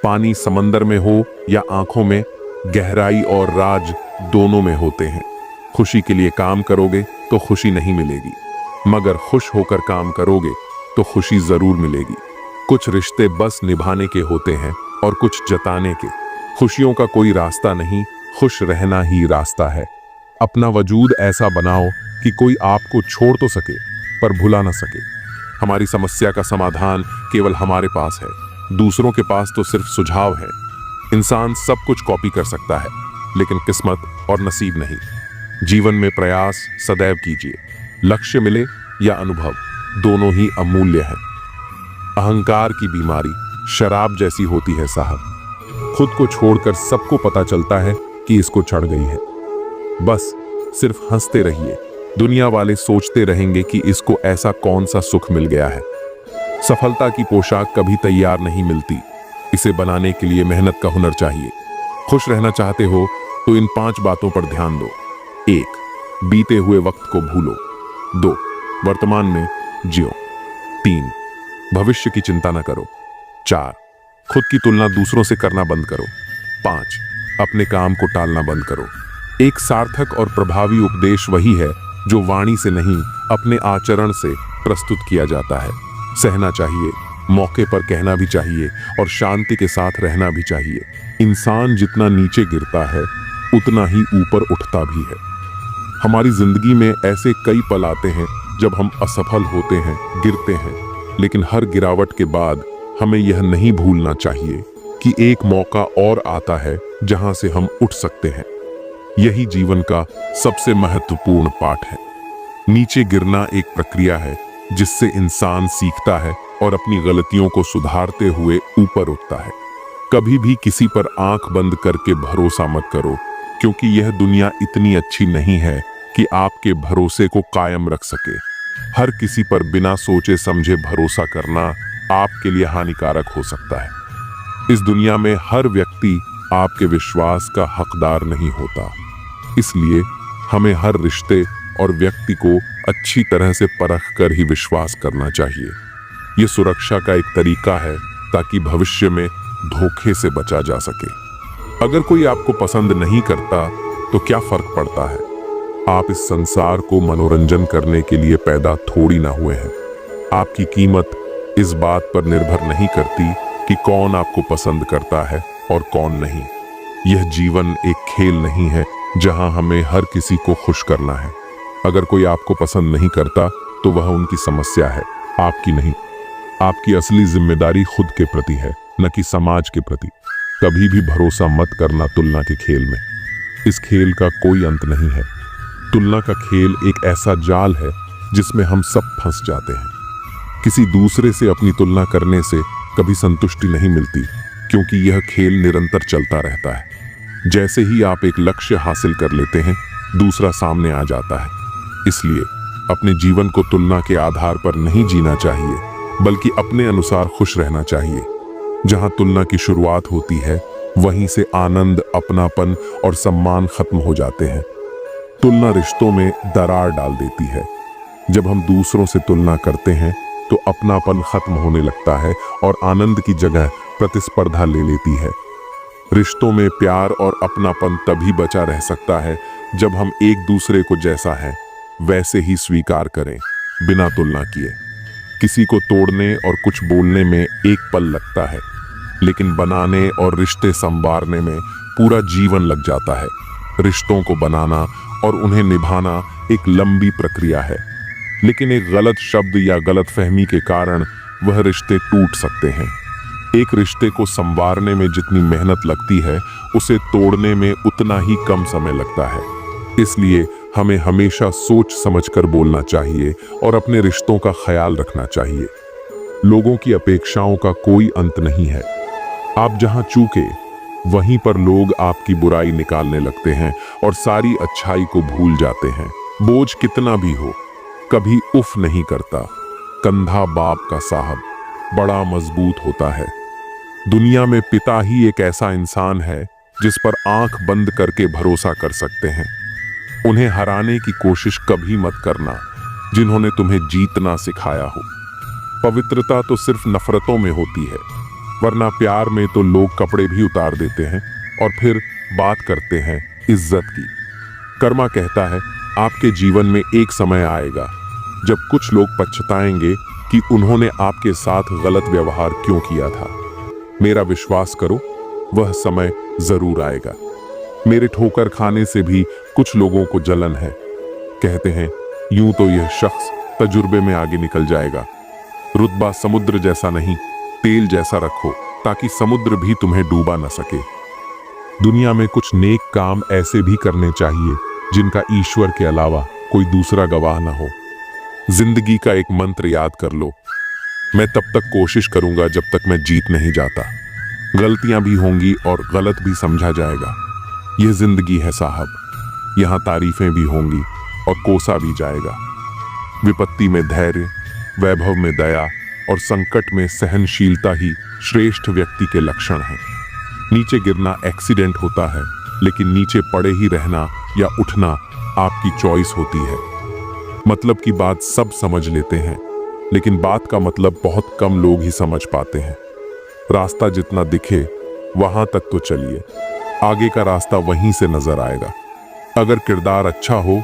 पानी समंदर में हो या आंखों में, गहराई और राज दोनों में होते हैं। खुशी के लिए काम करोगे तो खुशी नहीं मिलेगी, मगर खुश होकर काम करोगे तो खुशी जरूर मिलेगी। कुछ रिश्ते बस निभाने के होते हैं और कुछ जताने के। खुशियों का कोई रास्ता नहीं, खुश रहना ही रास्ता है। अपना वजूद ऐसा बनाओ कि कोई आपको छोड़ तो सके पर भुला ना सके। हमारी समस्या का समाधान केवल हमारे पास है, दूसरों के पास तो सिर्फ सुझाव है। इंसान सब कुछ कॉपी कर सकता है, लेकिन किस्मत और नसीब नहीं। जीवन में प्रयास सदैव कीजिए। लक्ष्य मिले या अनुभव, दोनों ही अमूल्य है। अहंकार की बीमारी शराब जैसी होती है साहब। खुद को छोड़कर सबको पता चलता है कि इसको चढ़ गई है। बस सिर्फ हंसते रहिए। दुनिया वाले सोचते रहेंगे कि इसको ऐसा कौन सा सुख मिल गया है। सफलता की पोशाक कभी तैयार नहीं मिलती, इसे बनाने के लिए मेहनत का हुनर चाहिए। खुश रहना चाहते हो तो इन 5 बातों पर ध्यान दो। 1. बीते हुए वक्त को भूलो। 2. वर्तमान में जियो। 3. भविष्य की चिंता न करो। 4. खुद की तुलना दूसरों से करना बंद करो। 5. अपने काम को टालना बंद करो। एक सार्थक और प्रभावी उपदेश वही है जो वाणी से नहीं, अपने आचरण से प्रस्तुत किया जाता है। सहना चाहिए, मौके पर कहना भी चाहिए और शांति के साथ रहना भी चाहिए। इंसान जितना नीचे गिरता है उतना ही ऊपर उठता भी है। हमारी जिंदगी में ऐसे कई पल आते हैं जब हम असफल होते हैं, गिरते हैं, लेकिन हर गिरावट के बाद हमें यह नहीं भूलना चाहिए कि एक मौका और आता है जहां से हम उठ सकते हैं। यही जीवन का सबसे महत्वपूर्ण पाठ है। नीचे गिरना एक प्रक्रिया है जिससे इंसान सीखता है और अपनी गलतियों को सुधारते हुए ऊपर उठता है। कभी भी किसी पर आंख बंद करके भरोसा मत करो, क्योंकि यह दुनिया इतनी अच्छी नहीं है कि आपके भरोसे को कायम रख सके। हर किसी पर बिना सोचे समझे भरोसा करना आपके लिए हानिकारक हो सकता है। इस दुनिया में हर व्यक्ति आपके विश्वास का हकदार नहीं होता, इसलिए हमें हर रिश्ते और व्यक्ति को अच्छी तरह से परख कर ही विश्वास करना चाहिए। ये सुरक्षा का एक तरीका है ताकि भविष्य में धोखे से बचा जा सके। अगर कोई आपको पसंद नहीं करता तो क्या फर्क पड़ता है? आप इस संसार को मनोरंजन करने के लिए पैदा थोड़ी ना हुए हैं। आपकी कीमत इस बात पर निर्भर नहीं करती कि कौन आपको पसंद करता है और कौन नहीं। यह जीवन एक खेल नहीं है जहां हमें हर किसी को खुश करना है। अगर कोई आपको पसंद नहीं करता तो वह उनकी समस्या है, आपकी नहीं। आपकी असली जिम्मेदारी खुद के प्रति है, न कि समाज के प्रति। कभी भी भरोसा मत करना तुलना के खेल में। इस खेल का कोई अंत नहीं है। तुलना का खेल एक ऐसा जाल है जिसमें हम सब फंस जाते हैं। किसी दूसरे से अपनी तुलना करने से कभी संतुष्टि नहीं मिलती, क्योंकि यह खेल निरंतर चलता रहता है। जैसे ही आप एक लक्ष्य हासिल कर लेते हैं, दूसरा सामने आ जाता है। इसलिए अपने जीवन को तुलना के आधार पर नहीं जीना चाहिए, बल्कि अपने अनुसार खुश रहना चाहिए। जहां तुलना की शुरुआत होती है, वहीं से आनंद, अपनापन और सम्मान खत्म हो जाते हैं। तुलना रिश्तों में दरार डाल देती है। जब हम दूसरों से तुलना करते हैं तो अपनापन खत्म होने लगता है और आनंद की जगह प्रतिस्पर्धा ले लेती है। रिश्तों में प्यार और अपनापन तभी बचा रह सकता है जब हम एक दूसरे को जैसा है वैसे ही स्वीकार करें, बिना तुलना किए। किसी को तोड़ने और कुछ बोलने में एक पल लगता है, लेकिन बनाने और रिश्ते संवारने में पूरा जीवन लग जाता है। रिश्तों को बनाना और उन्हें निभाना एक लंबी प्रक्रिया है, लेकिन एक गलत शब्द या गलत फहमी के कारण वह रिश्ते टूट सकते हैं। एक रिश्ते को संवारने में जितनी मेहनत लगती है, उसे तोड़ने में उतना ही कम समय लगता है। इसलिए हमें हमेशा सोच समझकर बोलना चाहिए और अपने रिश्तों का ख्याल रखना चाहिए। लोगों की अपेक्षाओं का कोई अंत नहीं है। आप जहां चूके, वहीं पर लोग आपकी बुराई निकालने लगते हैं और सारी अच्छाई को भूल जाते हैं। बोझ कितना भी हो, कभी उफ नहीं करता। कंधा बाप का साहब बड़ा मजबूत होता है। दुनिया में पिता ही एक ऐसा इंसान है जिस पर आंख बंद करके भरोसा कर सकते हैं। उन्हें हराने की कोशिश कभी मत करना जिन्होंने तुम्हें जीतना सिखाया हो। पवित्रता तो सिर्फ नफरतों में होती है, वरना प्यार में तो लोग कपड़े भी उतार देते हैं और फिर बात करते हैं इज्जत की। कर्मा कहता है, आपके जीवन में एक समय आएगा जब कुछ लोग पछताएंगे कि उन्होंने आपके साथ गलत व्यवहार क्यों किया था। मेरा विश्वास करो, वह समय जरूर आएगा। मेरे ठोकर खाने से भी कुछ लोगों को जलन है। कहते हैं यूं तो यह शख्स तजुर्बे में आगे निकल जाएगा। रुतबा समुद्र जैसा नहीं, तेल जैसा रखो ताकि समुद्र भी तुम्हें डूबा न सके। दुनिया में कुछ नेक काम ऐसे भी करने चाहिए जिनका ईश्वर के अलावा कोई दूसरा गवाह न हो। जिंदगी का एक मंत्र याद कर लो, मैं तब तक कोशिश करूंगा जब तक मैं जीत नहीं जाता। गलतियां भी होंगी और गलत भी समझा जाएगा। यह जिंदगी है साहब, यहां तारीफें भी होंगी और कोसा भी जाएगा। विपत्ति में धैर्य, वैभव में दया और संकट में सहनशीलता ही श्रेष्ठ व्यक्ति के लक्षण हैं। नीचे गिरना एक्सीडेंट होता है, लेकिन नीचे पड़े ही रहना या उठना आपकी चॉइस होती है। मतलब की बात सब समझ लेते हैं, लेकिन बात का मतलब बहुत कम लोग ही समझ पाते हैं। रास्ता जितना दिखे वहां तक तो चलिए, आगे का रास्ता वहीं से नजर आएगा। अगर किरदार अच्छा हो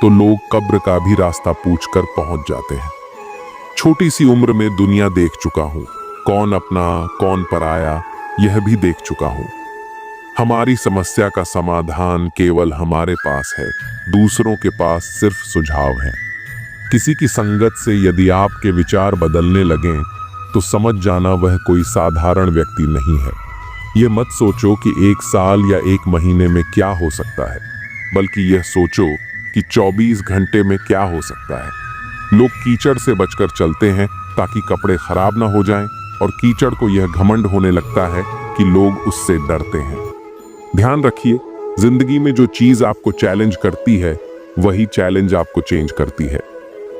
तो लोग कब्र का भी रास्ता पूछकर पहुंच जाते हैं। छोटी सी उम्र में दुनिया देख चुका हूं, कौन अपना कौन पराया यह भी देख चुका हूं। हमारी समस्या का समाधान केवल हमारे पास है, दूसरों के पास सिर्फ सुझाव है। किसी की संगत से यदि आपके विचार बदलने लगें तो समझ जाना वह कोई साधारण व्यक्ति नहीं है। यह मत सोचो कि 1 साल या 1 महीने में क्या हो सकता है, बल्कि यह सोचो कि 24 घंटे में क्या हो सकता है। लोग कीचड़ से बचकर चलते हैं ताकि कपड़े खराब ना हो जाएं, और कीचड़ को यह घमंड होने लगता है कि लोग उससे डरते हैं। ध्यान रखिए, जिंदगी में जो चीज आपको चैलेंज करती है वही चैलेंज आपको चेंज करती है।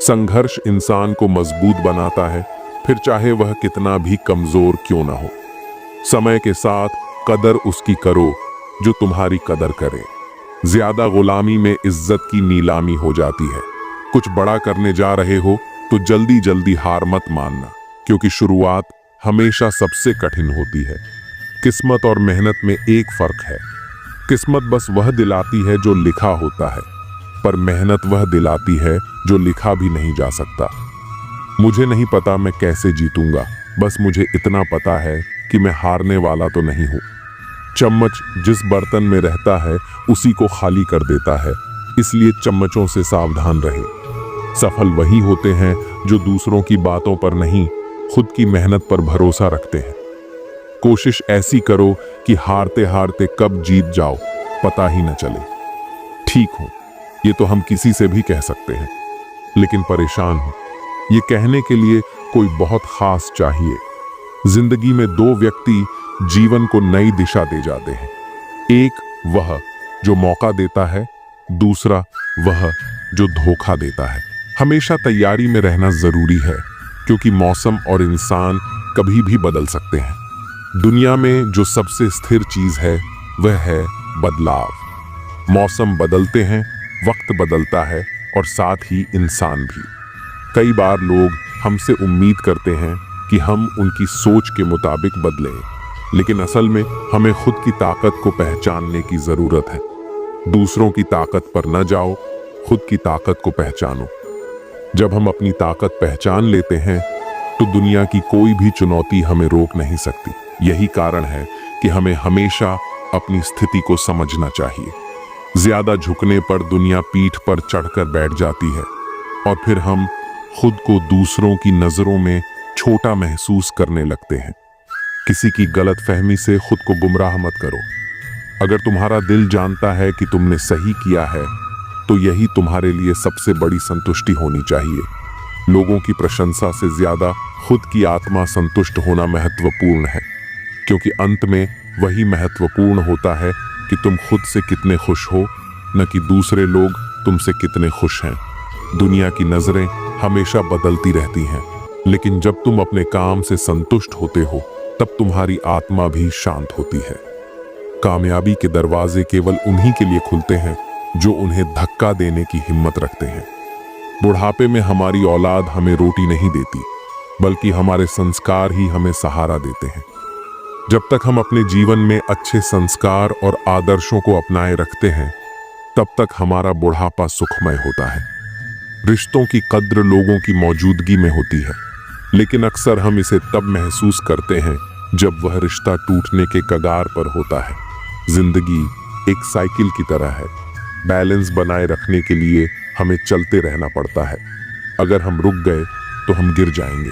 संघर्ष इंसान को मजबूत बनाता है, फिर चाहे वह कितना भी कमजोर क्यों ना हो। समय के साथ कदर उसकी करो जो तुम्हारी कदर करे। ज्यादा गुलामी में इज्जत की नीलामी हो जाती है। कुछ बड़ा करने जा रहे हो तो जल्दी जल्दी हार मत मानना, क्योंकि शुरुआत हमेशा सबसे कठिन होती है। किस्मत और मेहनत में एक फर्क है। किस्मत बस वह दिलाती है जो लिखा होता है, पर मेहनत वह दिलाती है जो लिखा भी नहीं जा सकता। मुझे नहीं पता मैं कैसे जीतूंगा, बस मुझे इतना पता है कि मैं हारने वाला तो नहीं हूं। चम्मच जिस बर्तन में रहता है उसी को खाली कर देता है, इसलिए चम्मचों से सावधान रहे। सफल वही होते हैं जो दूसरों की बातों पर नहीं, खुद की मेहनत पर भरोसा रखते हैं। कोशिश ऐसी करो कि हारते हारते कब जीत जाओ पता ही न चले। ठीक हो, ये तो हम किसी से भी कह सकते हैं, लेकिन परेशान हो, ये कहने के लिए कोई बहुत खास चाहिए। जिंदगी में 2 व्यक्ति जीवन को नई दिशा दे जाते हैं। एक वह जो मौका देता है, दूसरा वह जो धोखा देता है। हमेशा तैयारी में रहना जरूरी है, क्योंकि मौसम और इंसान कभी भी बदल सकते हैं। दुनिया में जो सबसे स्थिर चीज है वह है बदलाव। मौसम बदलते हैं, वक्त बदलता है और साथ ही इंसान भी। कई बार लोग हमसे उम्मीद करते हैं कि हम उनकी सोच के मुताबिक बदलें, लेकिन असल में हमें खुद की ताकत को पहचानने की जरूरत है। दूसरों की ताकत पर न जाओ, खुद की ताकत को पहचानो। जब हम अपनी ताकत पहचान लेते हैं तो दुनिया की कोई भी चुनौती हमें रोक नहीं सकती। यही कारण है कि हमें हमेशा अपनी स्थिति को समझना चाहिए। ज्यादा झुकने पर दुनिया पीठ पर चढ़कर बैठ जाती है और फिर हम खुद को दूसरों की नजरों में छोटा महसूस करने लगते हैं। किसी की गलतफहमी से खुद को गुमराह मत करो। अगर तुम्हारा दिल जानता है कि तुमने सही किया है तो यही तुम्हारे लिए सबसे बड़ी संतुष्टि होनी चाहिए। लोगों की प्रशंसा से ज्यादा खुद की आत्मा संतुष्ट होना महत्वपूर्ण है, क्योंकि अंत में वही महत्वपूर्ण होता है कि तुम खुद से कितने खुश हो, न कि दूसरे लोग तुमसे कितने खुश हैं। दुनिया की नजरें हमेशा बदलती रहती हैं, लेकिन जब तुम अपने काम से संतुष्ट होते हो तब तुम्हारी आत्मा भी शांत होती है। कामयाबी के दरवाजे केवल उन्हीं के लिए खुलते हैं जो उन्हें धक्का देने की हिम्मत रखते हैं। बुढ़ापे में हमारी औलाद हमें रोटी नहीं देती, बल्कि हमारे संस्कार ही हमें सहारा देते हैं। जब तक हम अपने जीवन में अच्छे संस्कार और आदर्शों को अपनाए रखते हैं, तब तक हमारा बुढ़ापा सुखमय होता है। रिश्तों की कद्र लोगों की मौजूदगी में होती है, लेकिन अक्सर हम इसे तब महसूस करते हैं जब वह रिश्ता टूटने के कगार पर होता है। जिंदगी एक साइकिल की तरह है। बैलेंस बनाए रखने के लिए हमें चलते रहना पड़ता है। अगर हम रुक गए तो हम गिर जाएंगे।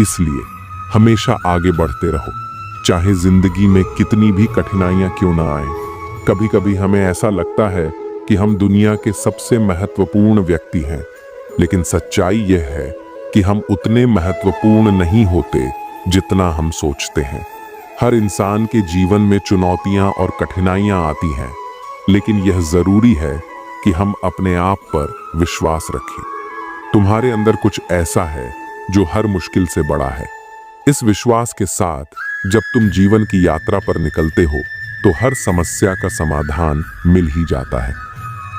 इसलिए हमेशा आगे बढ़ते रहो, चाहे जिंदगी में कितनी भी कठिनाइयां क्यों ना आए। कभी कभी हमें ऐसा लगता है कि हम दुनिया के सबसे महत्वपूर्ण व्यक्ति हैं, लेकिन सच्चाई यह है कि हम उतने महत्वपूर्ण नहीं होते जितना हम सोचते हैं। हर इंसान के जीवन में चुनौतियां और कठिनाइयां आती हैं, लेकिन यह जरूरी है कि हम अपने आप पर विश्वास रखें। तुम्हारे अंदर कुछ ऐसा है जो हर मुश्किल से बड़ा है। इस विश्वास के साथ जब तुम जीवन की यात्रा पर निकलते हो तो हर समस्या का समाधान मिल ही जाता है।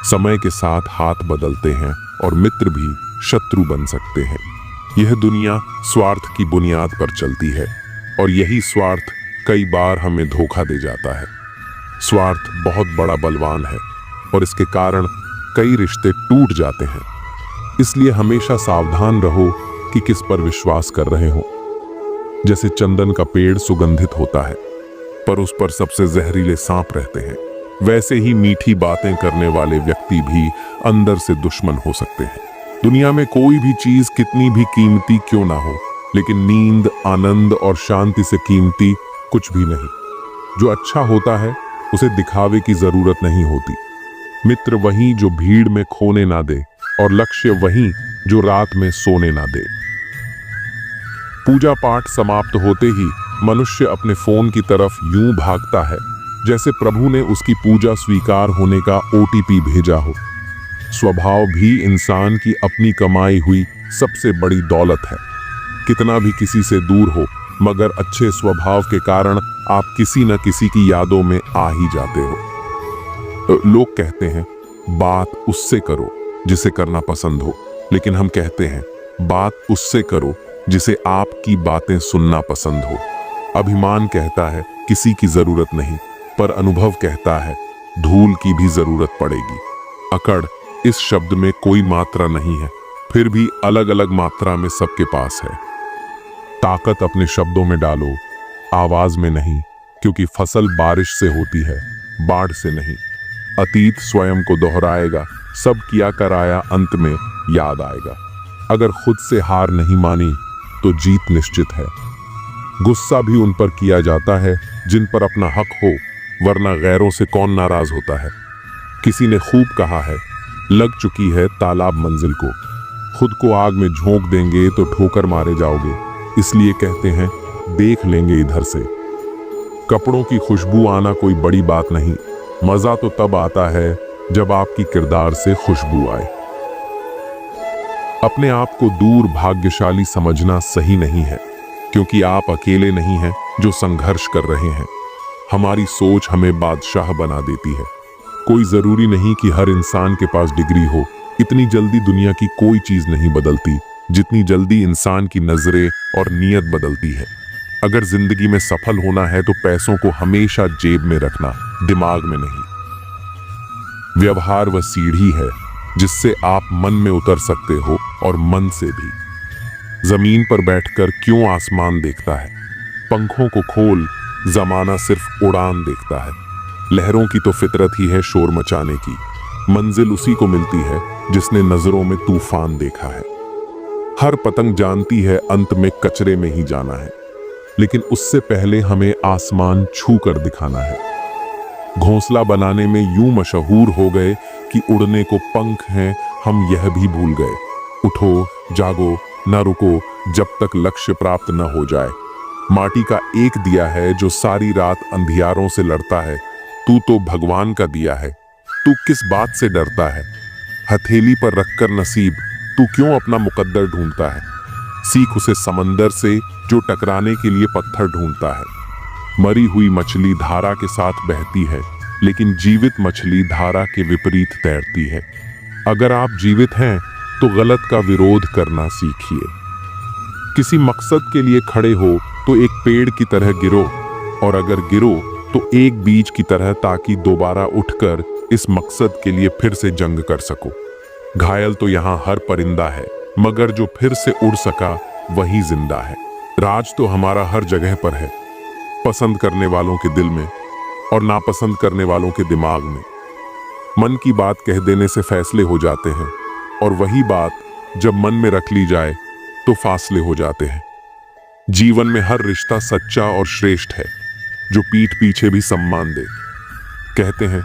समय के साथ हाथ बदलते हैं और मित्र भी शत्रु बन सकते हैं। यह दुनिया स्वार्थ की बुनियाद पर चलती है और यही स्वार्थ कई बार हमें धोखा दे जाता है। स्वार्थ बहुत बड़ा बलवान है और इसके कारण कई रिश्ते टूट जाते हैं। इसलिए हमेशा सावधान रहो कि किस पर विश्वास कर रहे हो। जैसे चंदन का पेड़ सुगंधित होता है, पर उस पर सबसे जहरीले सांप रहते हैं, वैसे ही मीठी बातें करने वाले व्यक्ति भी अंदर से दुश्मन हो सकते हैं। दुनिया में कोई भी चीज कितनी भी कीमती क्यों ना हो, लेकिन नींद, आनंद और शांति से कीमती कुछ भी नहीं। जो अच्छा होता है उसे दिखावे की जरूरत नहीं होती। मित्र वही जो भीड़ में खोने ना दे, और लक्ष्य वही जो रात में सोने ना दे। पूजा पाठ समाप्त होते ही मनुष्य अपने फोन की तरफ यूं भागता है जैसे प्रभु ने उसकी पूजा स्वीकार होने का OTP भेजा हो। स्वभाव भी इंसान की अपनी कमाई हुई सबसे बड़ी दौलत है। कितना भी किसी से दूर हो, मगर अच्छे स्वभाव के कारण आप किसी न किसी की यादों में आ ही जाते हो। लोग कहते हैं बात उससे करो जिसे करना पसंद हो, लेकिन हम कहते हैं बात उससे करो जिसे आपकी बातें सुनना पसंद हो। अभिमान कहता है किसी की जरूरत नहीं, पर अनुभव कहता है धूल की भी जरूरत पड़ेगी। अकड़ इस शब्द में कोई मात्रा नहीं है, फिर भी अलग अलग मात्रा में सबके पास है। ताकत अपने शब्दों में डालो, आवाज में नहीं, क्योंकि फसल बारिश से होती है, बाढ़ से नहीं। अतीत स्वयं को दोहराएगा, सब किया कराया अंत में याद आएगा। अगर खुद से हार नहीं मानी तो जीत निश्चित है। गुस्सा भी उन पर किया जाता है जिन पर अपना हक हो, वरना गैरों से कौन नाराज होता है। किसी ने खूब कहा है, लग चुकी है तालाब मंजिल को, खुद को आग में झोंक देंगे तो ठोकर मारे जाओगे, इसलिए कहते हैं देख लेंगे इधर से। कपड़ों की खुशबू आना कोई बड़ी बात नहीं, मजा तो तब आता है जब आपकी किरदार से खुशबू आए। अपने आप को दूर भाग्यशाली समझना सही नहीं है, क्योंकि आप अकेले नहीं हैं जो संघर्ष कर रहे हैं। हमारी सोच हमें बादशाह बना देती है। कोई जरूरी नहीं कि हर इंसान के पास डिग्री हो। इतनी जल्दी दुनिया की कोई चीज नहीं बदलती जितनी जल्दी इंसान की नजरें और नीयत बदलती है। अगर जिंदगी में सफल होना है तो पैसों को हमेशा जेब में रखना, दिमाग में नहीं। व्यवहार वह सीढ़ी है जिससे आप मन में उतर सकते हो, और मन से भी। जमीन पर बैठकर क्यों आसमान देखता है? पंखों को खोल जमाना सिर्फ उड़ान देखता है। लहरों की तो फितरत ही है शोर मचाने की। मंजिल उसी को मिलती है जिसने नजरों में तूफान देखा है। हर पतंग जानती है अंत में कचरे में ही जाना है, लेकिन उससे पहले हमें आसमान छू कर दिखाना है। घोंसला बनाने में यूं मशहूर हो गए कि उड़ने को पंख हैं, हम यह भी भूल गए। उठो, जागो, न रुको जब तक लक्ष्य प्राप्त न हो जाए। माटी का एक दिया है जो सारी रात अंधियारों से लड़ता है। तू तो भगवान का दिया है, तू किस बात से डरता है? हथेली पर रखकर नसीब तू क्यों अपना मुकद्दर ढूंढता है? सीख उसे समंदर से जो टकराने के लिए पत्थर ढूंढता है। मरी हुई मछली धारा के साथ बहती है, लेकिन जीवित मछली धारा के विपरीत तैरती है। अगर आप जीवित हैं तो गलत का विरोध करना सीखिए। किसी मकसद के लिए खड़े हो तो एक पेड़ की तरह गिरो, और अगर गिरो तो एक बीज की तरह, ताकि दोबारा उठकर इस मकसद के लिए फिर से जंग कर सको। घायल तो यहां हर परिंदा है, मगर जो फिर से उड़ सका वही जिंदा है। राज तो हमारा हर जगह पर है, पसंद करने वालों के दिल में और नापसंद करने वालों के दिमाग में। मन की बात कह देने से फैसले हो जाते हैं, और वही बात जब मन में रख ली जाए तो फासले हो जाते हैं। जीवन में हर रिश्ता सच्चा और श्रेष्ठ है जो पीठ पीछे भी सम्मान दे। कहते हैं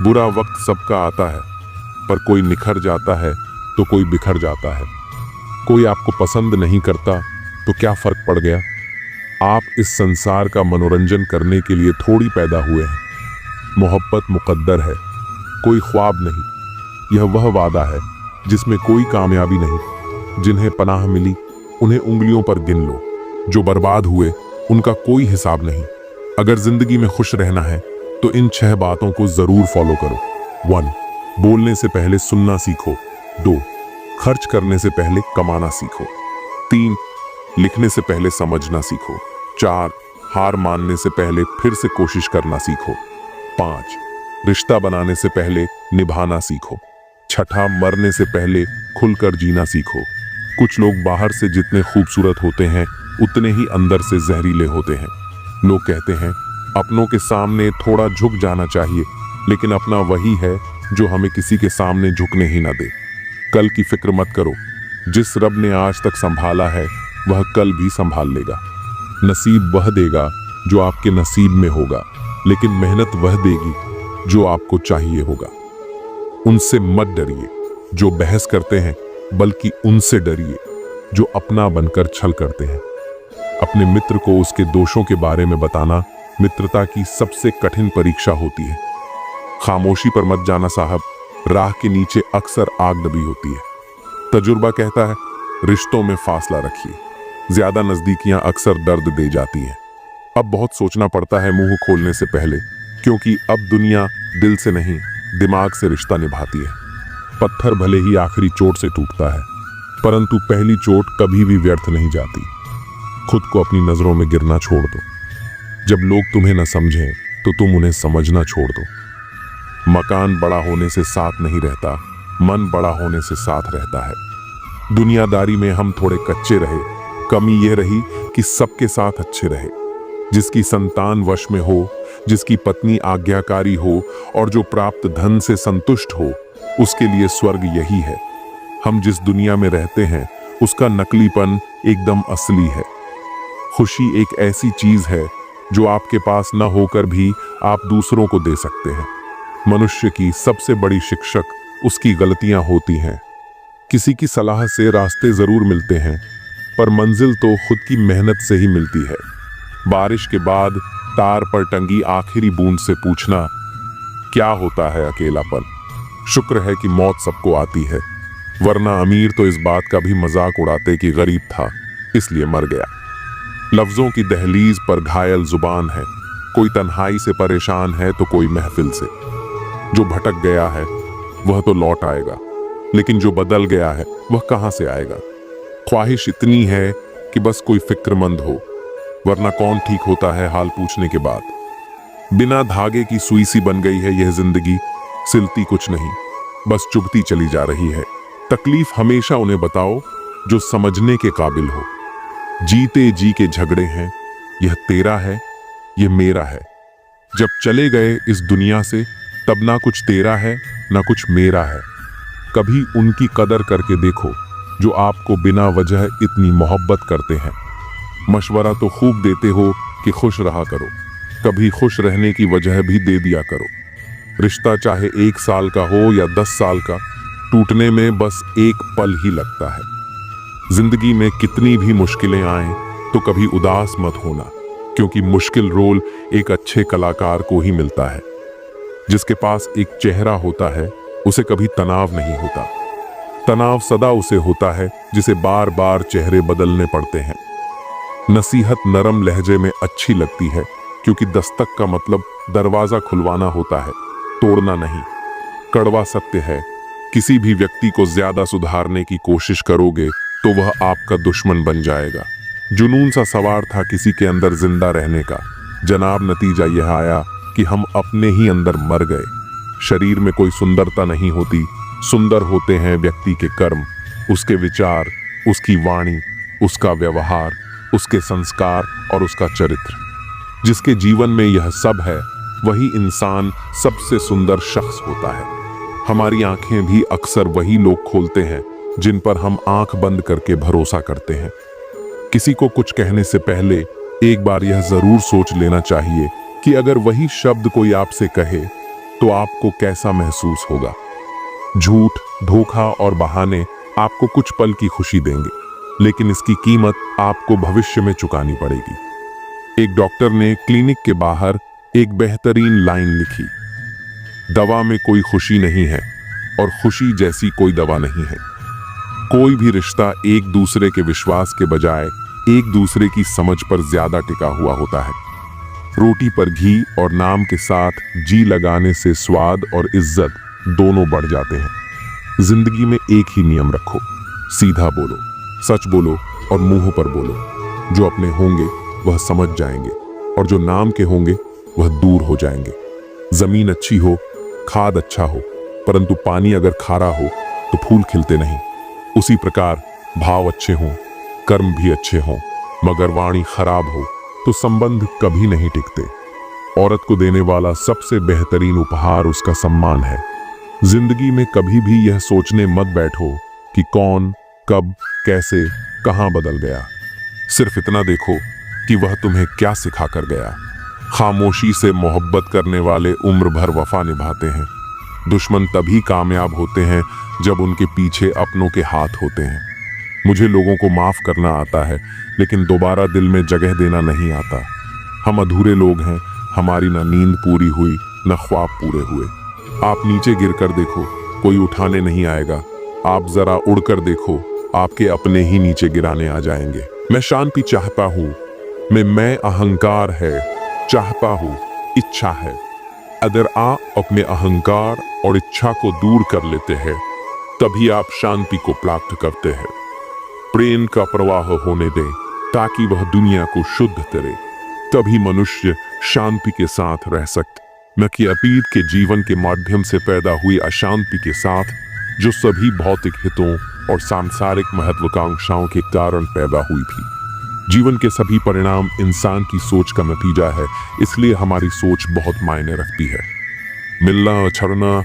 बुरा वक्त सबका आता है, पर कोई निखर जाता है तो कोई बिखर जाता है। कोई आपको पसंद नहीं करता तो क्या फर्क पड़ गया? आप इस संसार का मनोरंजन करने के लिए थोड़ी पैदा हुए हैं। मोहब्बत मुकद्दर है, कोई ख्वाब नहीं। यह वह वादा है जिसमें कोई कामयाबी नहीं। जिन्हें पनाह मिली उन्हें उंगलियों पर गिन लो, जो बर्बाद हुए उनका कोई हिसाब नहीं। अगर जिंदगी में खुश रहना है तो इन 6 बातों को जरूर फॉलो करो। 1. बोलने से पहले सुनना सीखो। 2. खर्च करने से पहले कमाना सीखो। 3. लिखने से पहले समझना सीखो। 4. हार मानने से पहले फिर से कोशिश करना सीखो। 5. रिश्ता बनाने से पहले निभाना सीखो। 6. मरने से पहले खुलकर जीना सीखो। कुछ लोग बाहर से जितने खूबसूरत होते हैं उतने ही अंदर से जहरीले होते हैं। लोग कहते हैं अपनों के सामने थोड़ा झुक जाना चाहिए, लेकिन अपना वही है जो हमें किसी के सामने झुकने ही ना दे। कल की फिक्र मत करो, जिस रब ने आज तक संभाला है वह कल भी संभाल लेगा। नसीब वह देगा जो आपके नसीब में होगा, लेकिन मेहनत वह देगी जो आपको चाहिए होगा। उनसे मत डरिए जो बहस करते हैं, बल्कि उनसे डरिए जो अपना बनकर छल करते हैं। अपने मित्र को उसके दोषों के बारे में बताना मित्रता की सबसे कठिन परीक्षा होती है। खामोशी पर मत जाना साहब, राह के नीचे अक्सर आग दबी होती है। तजुर्बा कहता है रिश्तों में फासला रखिए, ज्यादा नजदीकियां अक्सर दर्द दे जाती हैं। अब बहुत सोचना पड़ता है मुंह खोलने से पहले, क्योंकि अब दुनिया दिल से नहीं दिमाग से रिश्ता निभाती है। पत्थर भले ही आखिरी चोट से टूटता है, परंतु पहली चोट कभी भी व्यर्थ नहीं जाती। खुद को अपनी नजरों में गिरना छोड़ दो। जब लोग तुम्हें न समझें तो तुम उन्हें समझना छोड़ दो। मकान बड़ा होने से साथ नहीं रहता, मन बड़ा होने से साथ रहता है। दुनियादारी में हम थोड़े कच्चे रहे, कमी यह रही कि सबके साथ अच्छे रहे। जिसकी संतान वश में हो, जिसकी पत्नी आज्ञाकारी हो और जो प्राप्त धन से संतुष्ट हो, उसके लिए स्वर्ग यही है। हम जिस दुनिया में रहते हैं उसका नकलीपन एकदम असली है। खुशी एक ऐसी चीज है जो आपके पास न होकर भी आप दूसरों को दे सकते हैं। मनुष्य की सबसे बड़ी शिक्षक उसकी गलतियां होती हैं। किसी की सलाह से रास्ते जरूर मिलते हैं, पर मंजिल तो खुद की मेहनत से ही मिलती है। बारिश के बाद तार पर टंगी आखिरी बूंद से पूछना क्या होता है अकेलापन। शुक्र है कि मौत सबको आती है, वरना अमीर तो इस बात का भी मजाक उड़ाते कि गरीब था इसलिए मर गया। लफ्जों की दहलीज पर घायल जुबान है, कोई तन्हाई से परेशान है तो कोई महफिल से। जो भटक गया है वह तो लौट आएगा, लेकिन जो बदल गया है वह कहां से आएगा। ख्वाहिश इतनी है कि बस कोई फिक्रमंद हो, वरना कौन ठीक होता है हाल पूछने के बाद। बिना धागे की सुई सी बन गई है यह जिंदगी, सिलती कुछ नहीं, बस चुभती चली जा रही है। तकलीफ हमेशा उन्हें बताओ जो समझने के काबिल हो। जीते जी के झगड़े हैं, यह तेरा है ये मेरा है। जब चले गए इस दुनिया से तब ना कुछ तेरा है ना कुछ मेरा है। कभी उनकी कदर करके देखो जो आपको बिना वजह इतनी मोहब्बत करते हैं। मशवरा तो खूब देते हो कि खुश रहा करो, कभी खुश रहने की वजह भी दे दिया करो। रिश्ता चाहे 1 साल का हो या 10 साल का, टूटने में बस एक पल ही लगता है। जिंदगी में कितनी भी मुश्किलें आएं तो कभी उदास मत होना, क्योंकि मुश्किल रोल एक अच्छे कलाकार को ही मिलता है। जिसके पास एक चेहरा होता है उसे कभी तनाव नहीं होता। तनाव सदा उसे होता है जिसे बार बार चेहरे बदलने पड़ते हैं। नसीहत नरम लहजे में अच्छी लगती है, क्योंकि दस्तक का मतलब दरवाजा खुलवाना होता है, तोड़ना नहीं। कड़वा सत्य है, किसी भी व्यक्ति को ज्यादा सुधारने की कोशिश करोगे तो वह आपका दुश्मन बन जाएगा। जुनून सा सवार था किसी के अंदर जिंदा रहने का, जनाब नतीजा यह आया कि हम अपने ही अंदर मर गए। शरीर में कोई सुंदरता नहीं होती, सुंदर होते हैं व्यक्ति के कर्म, उसके विचार, उसकी वाणी, उसका व्यवहार, उसके संस्कार और उसका चरित्र। जिसके जीवन में यह सब है वही इंसान सबसे सुंदर शख्स होता है। हमारी आंखें भी अक्सर वही लोग खोलते हैं जिन पर हम आंख बंद करके भरोसा करते हैं। किसी को कुछ कहने से पहले एक बार यह जरूर सोच लेना चाहिए कि अगर वही शब्द कोई आपसे कहे तो आपको कैसा महसूस होगा। झूठ, धोखा और बहाने आपको कुछ पल की खुशी देंगे, लेकिन इसकी कीमत आपको भविष्य में चुकानी पड़ेगी। एक डॉक्टर ने क्लिनिक के बाहर एक बेहतरीन लाइन लिखी, दवा में कोई खुशी नहीं है और खुशी जैसी कोई दवा नहीं है। कोई भी रिश्ता एक दूसरे के विश्वास के बजाय एक दूसरे की समझ पर ज्यादा टिका हुआ होता है। रोटी पर घी और नाम के साथ जी लगाने से स्वाद और इज्जत दोनों बढ़ जाते हैं। जिंदगी में एक ही नियम रखो, सीधा बोलो, सच बोलो और मुंह पर बोलो। जो अपने होंगे वह समझ जाएंगे और जो नाम के होंगे वह दूर हो जाएंगे। जमीन अच्छी हो, खाद अच्छा हो, परंतु पानी अगर खारा हो तो फूल खिलते नहीं। उसी प्रकार भाव अच्छे हों, कर्म भी अच्छे हों, मगर वाणी खराब हो तो संबंध कभी नहीं टिकते। औरत को देने वाला सबसे बेहतरीन उपहार उसका सम्मान है। जिंदगी में कभी भी यह सोचने मत बैठो कि कौन, कब, कैसे, कहां बदल गया। सिर्फ इतना देखो कि वह तुम्हें क्या सिखा कर गया। खामोशी से मोहब्बत करने वाले उम्र भर वफा निभाते हैं। दुश्मन तभी कामयाब होते हैं जब उनके पीछे अपनों के हाथ होते हैं। मुझे लोगों को माफ करना आता है, लेकिन दोबारा दिल में जगह देना नहीं आता। हम अधूरे लोग हैं, हमारी ना नींद पूरी हुई न ख्वाब पूरे हुए। आप नीचे गिरकर देखो, कोई उठाने नहीं आएगा। आप जरा उड़कर देखो, आपके अपने ही नीचे गिराने आ जाएंगे। मैं शांति चाहता हूँ, मैं अहंकार है, चाहता हूँ, इच्छा है। अगर आप अपने अहंकार और इच्छा को दूर कर लेते हैं तभी आप शांति को प्राप्त करते हैं। प्रेम का प्रवाह होने दें ताकि वह दुनिया को शुद्ध करे, तभी मनुष्य शांति के साथ रह सकते, न कि अतीत के जीवन के माध्यम से पैदा हुई अशांति के साथ, जो सभी भौतिक हितों और सांसारिक महत्वाकांक्षाओं के कारण पैदा हुई थी। जीवन के सभी परिणाम इंसान की सोच का नतीजा है, इसलिए हमारी सोच बहुत मायने रखती है। मिलना छड़ना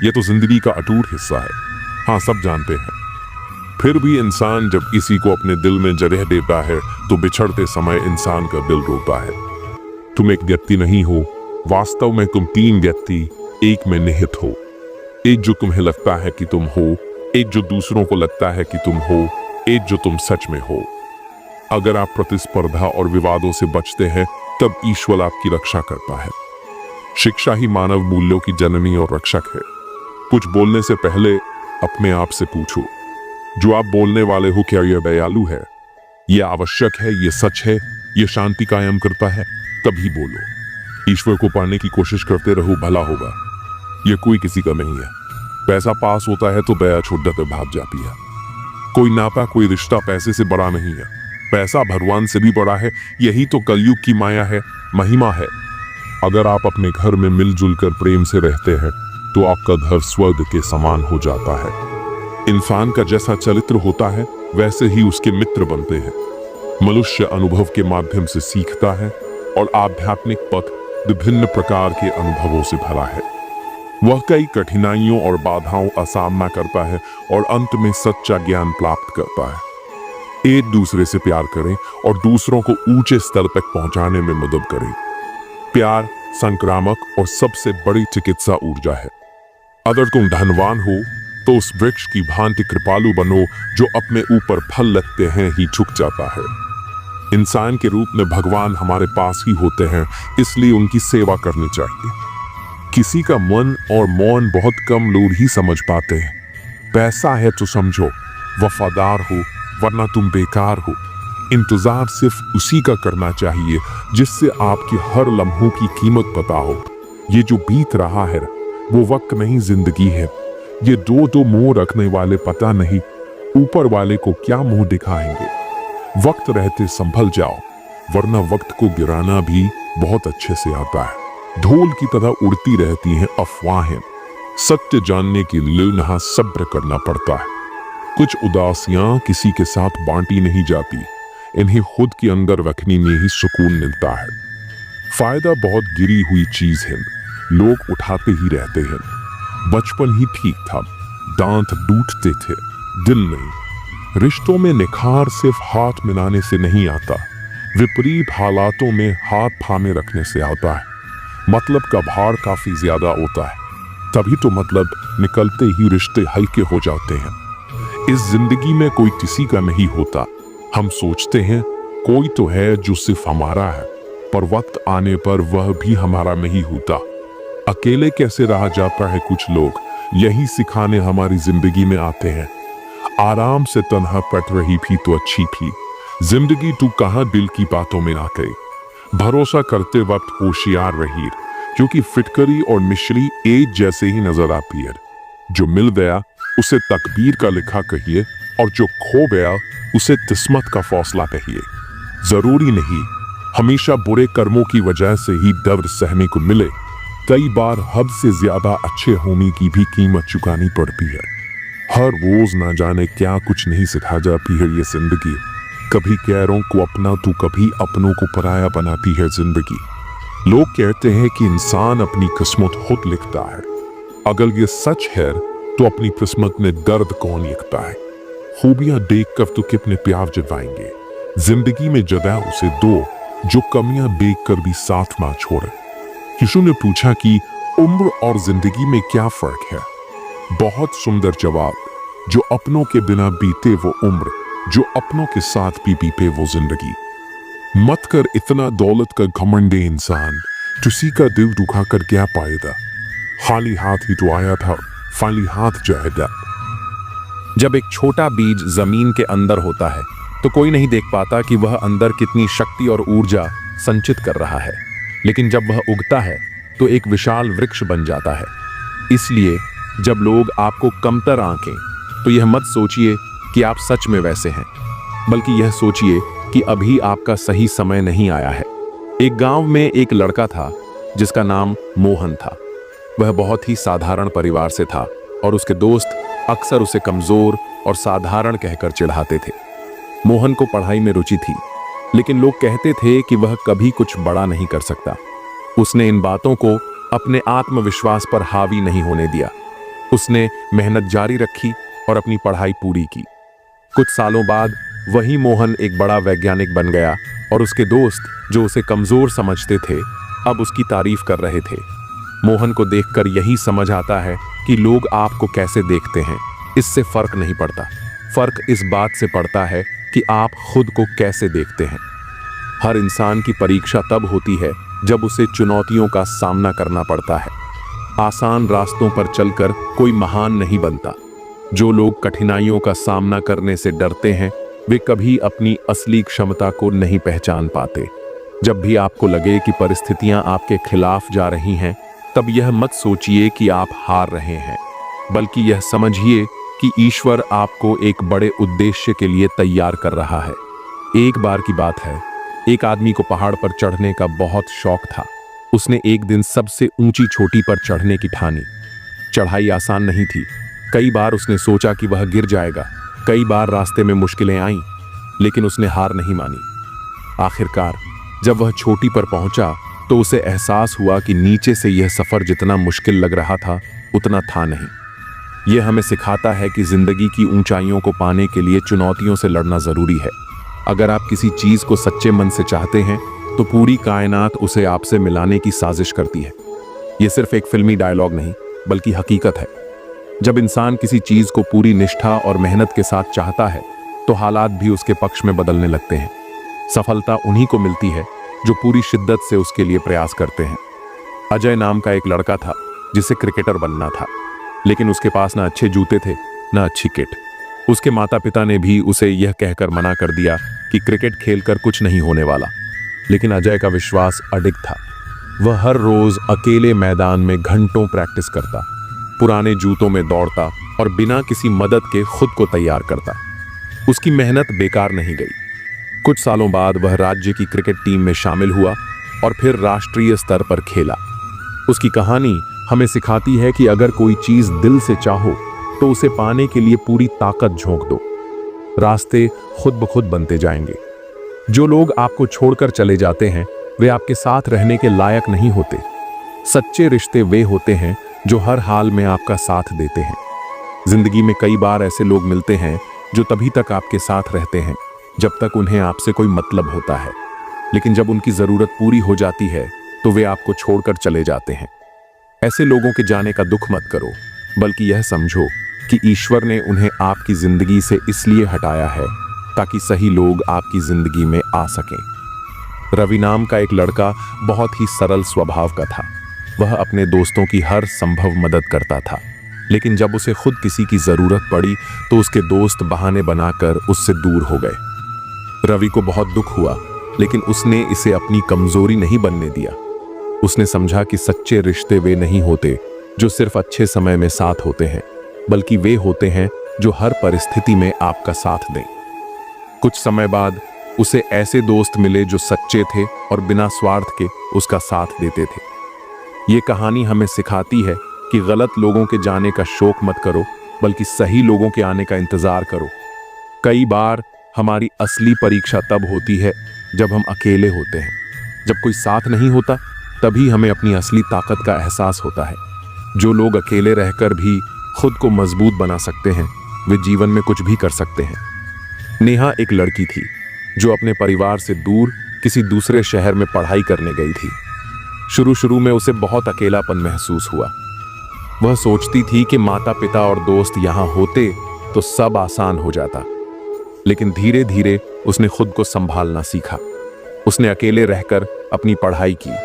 यह तो जिंदगी का अटूट हिस्सा है, हाँ सब जानते हैं। फिर भी इंसान जब किसी को अपने दिल में जगह देता है तो बिछड़ते समय इंसान का दिल रोता है। तुम एक व्यक्ति नहीं हो, वास्तव में तुम 3 व्यक्ति एक में निहित हो। एक जो तुम्हें लगता है कि तुम हो, एक जो दूसरों को लगता है कि तुम हो, एक जो तुम सच में हो। अगर आप प्रतिस्पर्धा और विवादों से बचते हैं तब ईश्वर आपकी रक्षा करता है। शिक्षा ही मानव मूल्यों की जननी और रक्षक है। कुछ बोलने से पहले अपने आप से पूछो, जो आप बोलने वाले हो क्या यह दयालु है, यह आवश्यक है, यह सच है, यह शांति कायम करता है, तभी बोलो। ईश्वर को पाने की कोशिश करते रहो, भला होगा। यह कोई किसी का नहीं है। पैसा पास होता है तो दया छोड़ भाग जाती है। कोई नाता, कोई रिश्ता पैसे से बड़ा नहीं है। पैसा भगवान से भी बड़ा है। यही तो कलयुग की माया है, महिमा है। अगर आप अपने घर में मिलजुल कर प्रेम से रहते हैं तो आपका घर स्वर्ग के समान हो जाता है। इंसान का जैसा चरित्र होता है वैसे ही उसके मित्र बनते हैं। मनुष्य अनुभव के माध्यम से सीखता है, और आध्यात्मिक पथ विभिन्न प्रकार के अनुभवों से भरा है। वह कई कठिनाइयों और बाधाओं का सामना करता है और अंत में सच्चा ज्ञान प्राप्त करता है। एक दूसरे से प्यार करें और दूसरों को ऊंचे स्तर तक पहुंचाने में मदद करें। प्यार संक्रामक और सबसे बड़ी चिकित्सा ऊर्जा है। अगर तुम धनवान हो तो उस वृक्ष की भांति कृपालु बनो जो अपने ऊपर फल लगते हैं ही झुक जाता है। इंसान के रूप में भगवान हमारे पास ही होते हैं, इसलिए उनकी सेवा करनी चाहिए। किसी का मन और मौन बहुत कम लोग ही समझ पाते हैं। पैसा है तो समझो, वफादार हो वरना तुम बेकार हो। इंतजार सिर्फ उसी का करना चाहिए जिससे आपकी हर लम्हों की कीमत पता हो। ये जो बीत रहा है वो वक्त नहीं, जिंदगी है। ये दो मुंह रखने वाले पता नहीं ऊपर वाले को क्या मुंह दिखाएंगे। वक्त रहते संभल जाओ, वरना वक्त को गिराना भी बहुत अच्छे से आता है। धूल की तरह उड़ती रहती हैं अफवाहें। सत्य जानने के लिए यहाँ सब्र करना पड़ता है। कुछ उदासियां किसी के साथ बांटी नहीं जाती, इन्हें खुद के अंदर रखने में ही सुकून मिलता है। फायदा बहुत गिरी हुई चीज है, लोग उठाते ही रहते हैं। बचपन ही ठीक था, दांत टूटते थे, दिल नहीं। रिश्तों में निखार सिर्फ हाथ मिलाने से नहीं आता, विपरीत हालातों में हाथ थामे रखने से आता है। मतलब का भार काफी ज्यादा होता है, तभी तो मतलब निकलते ही रिश्ते हल्के हो जाते हैं। इस जिंदगी में कोई किसी का नहीं होता। हम सोचते हैं कोई तो है जो सिर्फ हमारा है, पर वक्त आने पर वह भी हमारा नहीं होता। अकेले कैसे रहा जाता है कुछ लोग, यही सिखाने हमारी जिंदगी में आते हैं। आराम से तन्हा पट रही भी तो अच्छी थी, जिंदगी तू कहाँ दिल की बातों में आ गई। भरोसा करते वक्त होशियार रही, क्योंकि फिटकरी और मिश्री एक जैसे ही नजर आती है। जो मिल गया उसे तकदीर का लिखा कहिए, और जो खो गया उसे किस्मत का फौसला कहिए। जरूरी नहीं हमेशा बुरे कर्मों की वजह से ही दर्द सहने को मिले। कई बार हद से ज्यादा अच्छे होने की भी कीमत चुकानी पड़ती है। हर रोज ना जाने क्या कुछ नहीं सिखा जाती है ये जिंदगी। कभी गैरों को अपना तो कभी अपनों को पराया बनाती है जिंदगी। लोग कहते हैं कि इंसान अपनी किस्मत खुद लिखता है। अगर ये सच है तो अपनी किस्मत में दर्द कौन लिखता है। खूबियां देखकर तो कितने प्यार जताएंगे, जिंदगी में जगह उसे दो जो कमियां देखकर भी साथ ना छोड़े। किशु ने पूछा कि उम्र और जिंदगी में क्या फर्क है। बहुत सुंदर जवाब। जो अपनों के बिना बीते वो उम्र, जो अपनों के साथ भी बीते वो जिंदगी। मत कर इतना दौलत का घमंड इंसान, किसी का दिल दुखा कर क्या पाएगा। खाली हाथ ही तो आया था, खाली हाथ जाएगा। जब एक छोटा बीज जमीन के अंदर होता है तो कोई नहीं देख पाता कि वह अंदर कितनी शक्ति और ऊर्जा संचित कर रहा है, लेकिन जब वह उगता है तो एक विशाल वृक्ष बन जाता है। इसलिए जब लोग आपको कमतर आंकें तो यह मत सोचिए कि आप सच में वैसे हैं, बल्कि यह सोचिए कि अभी आपका सही समय नहीं आया है। एक गांव में एक लड़का था जिसका नाम मोहन था। वह बहुत ही साधारण परिवार से था और उसके दोस्त अक्सर उसे कमजोर और साधारण कहकर चिढ़ाते थे। मोहन को पढ़ाई में रुचि थी, लेकिन लोग कहते थे कि वह कभी कुछ बड़ा नहीं कर सकता। उसने इन बातों को अपने आत्मविश्वास पर हावी नहीं होने दिया। उसने मेहनत जारी रखी और अपनी पढ़ाई पूरी की। कुछ सालों बाद वही मोहन एक बड़ा वैज्ञानिक बन गया और उसके दोस्त जो उसे कमजोर समझते थे अब उसकी तारीफ कर रहे थे। मोहन को देखकर यही समझ आता है कि लोग आपको कैसे देखते हैं, इससे फर्क नहीं पड़ता। फर्क इस बात से पड़ता है कि आप खुद को कैसे देखते हैं। हर इंसान की परीक्षा तब होती है जब उसे चुनौतियों का सामना करना पड़ता है। आसान रास्तों पर चलकर कोई महान नहीं बनता। जो लोग कठिनाइयों का सामना करने से डरते हैं वे कभी अपनी असली क्षमता को नहीं पहचान पाते। जब भी आपको लगे कि परिस्थितियां आपके खिलाफ जा रही हैं, तब यह मत सोचिए कि आप हार रहे हैं, बल्कि यह समझिए कि ईश्वर आपको एक बड़े उद्देश्य के लिए तैयार कर रहा है। एक बार की बात है, एक आदमी को पहाड़ पर चढ़ने का बहुत शौक था। उसने एक दिन सबसे ऊंची चोटी पर चढ़ने की ठानी। चढ़ाई आसान नहीं थी। कई बार उसने सोचा कि वह गिर जाएगा, कई बार रास्ते में मुश्किलें आईं, लेकिन उसने हार नहीं मानी। आखिरकार जब वह चोटी पर पहुंचा तो उसे एहसास हुआ कि नीचे से यह सफर जितना मुश्किल लग रहा था उतना था नहीं। यह हमें सिखाता है कि जिंदगी की ऊंचाइयों को पाने के लिए चुनौतियों से लड़ना जरूरी है। अगर आप किसी चीज को सच्चे मन से चाहते हैं तो पूरी कायनात उसे आपसे मिलाने की साजिश करती है। यह सिर्फ एक फिल्मी डायलॉग नहीं बल्कि हकीकत है। जब इंसान किसी चीज को पूरी निष्ठा और मेहनत के साथ चाहता है तो हालात भी उसके पक्ष में बदलने लगते हैं। सफलता उन्हीं को मिलती है जो पूरी शिद्दत से उसके लिए प्रयास करते हैं। अजय नाम का एक लड़का था जिसे क्रिकेटर बनना था, लेकिन उसके पास ना अच्छे जूते थे ना अच्छी किट। उसके माता पिता ने भी उसे यह कहकर मना कर दिया कि क्रिकेट खेलकर कुछ नहीं होने वाला। लेकिन अजय का विश्वास अडिग था। वह हर रोज अकेले मैदान में घंटों प्रैक्टिस करता, पुराने जूतों में दौड़ता और बिना किसी मदद के खुद को तैयार करता। उसकी मेहनत बेकार नहीं गई। कुछ सालों बाद वह राज्य की क्रिकेट टीम में शामिल हुआ और फिर राष्ट्रीय स्तर पर खेला। उसकी कहानी हमें सिखाती है कि अगर कोई चीज दिल से चाहो तो उसे पाने के लिए पूरी ताकत झोंक दो। रास्ते खुद ब खुद बनते जाएंगे। जो लोग आपको छोड़कर चले जाते हैं वे आपके साथ रहने के लायक नहीं होते। सच्चे रिश्ते वे होते हैं जो हर हाल में आपका साथ देते हैं। जिंदगी में कई बार ऐसे लोग मिलते हैं जो तभी तक आपके साथ रहते हैं जब तक उन्हें आपसे कोई मतलब होता है, लेकिन जब उनकी जरूरत पूरी हो जाती है तो वे आपको छोड़कर चले जाते हैं। ऐसे लोगों के जाने का दुख मत करो, बल्कि यह समझो कि ईश्वर ने उन्हें आपकी जिंदगी से इसलिए हटाया है ताकि सही लोग आपकी जिंदगी में आ सकें। रवि नाम का एक लड़का बहुत ही सरल स्वभाव का था। वह अपने दोस्तों की हर संभव मदद करता था, लेकिन जब उसे खुद किसी की जरूरत पड़ी तो उसके दोस्त बहाने बनाकर उससे दूर हो गए। रवि को बहुत दुख हुआ, लेकिन उसने इसे अपनी कमजोरी नहीं बनने दिया। उसने समझा कि सच्चे रिश्ते वे नहीं होते जो सिर्फ अच्छे समय में साथ होते हैं, बल्कि वे होते हैं जो हर परिस्थिति में आपका साथ दें। कुछ समय बाद उसे ऐसे दोस्त मिले जो सच्चे थे और बिना स्वार्थ के उसका साथ देते थे। ये कहानी हमें सिखाती है कि गलत लोगों के जाने का शोक मत करो, बल्कि सही लोगों के आने का इंतजार करो। कई बार हमारी असली परीक्षा तब होती है जब हम अकेले होते हैं। जब कोई साथ नहीं होता तभी हमें अपनी असली ताकत का एहसास होता है। जो लोग अकेले रहकर भी खुद को मजबूत बना सकते हैं वे जीवन में कुछ भी कर सकते हैं। नेहा एक लड़की थी जो अपने परिवार से दूर किसी दूसरे शहर में पढ़ाई करने गई थी। शुरू में उसे बहुत अकेलापन महसूस हुआ। वह सोचती थी कि माता पिता और दोस्त यहाँ होते तो सब आसान हो जाता, लेकिन धीरे धीरे उसने खुद को संभालना सीखा। उसने अकेले रहकर अपनी पढ़ाई की,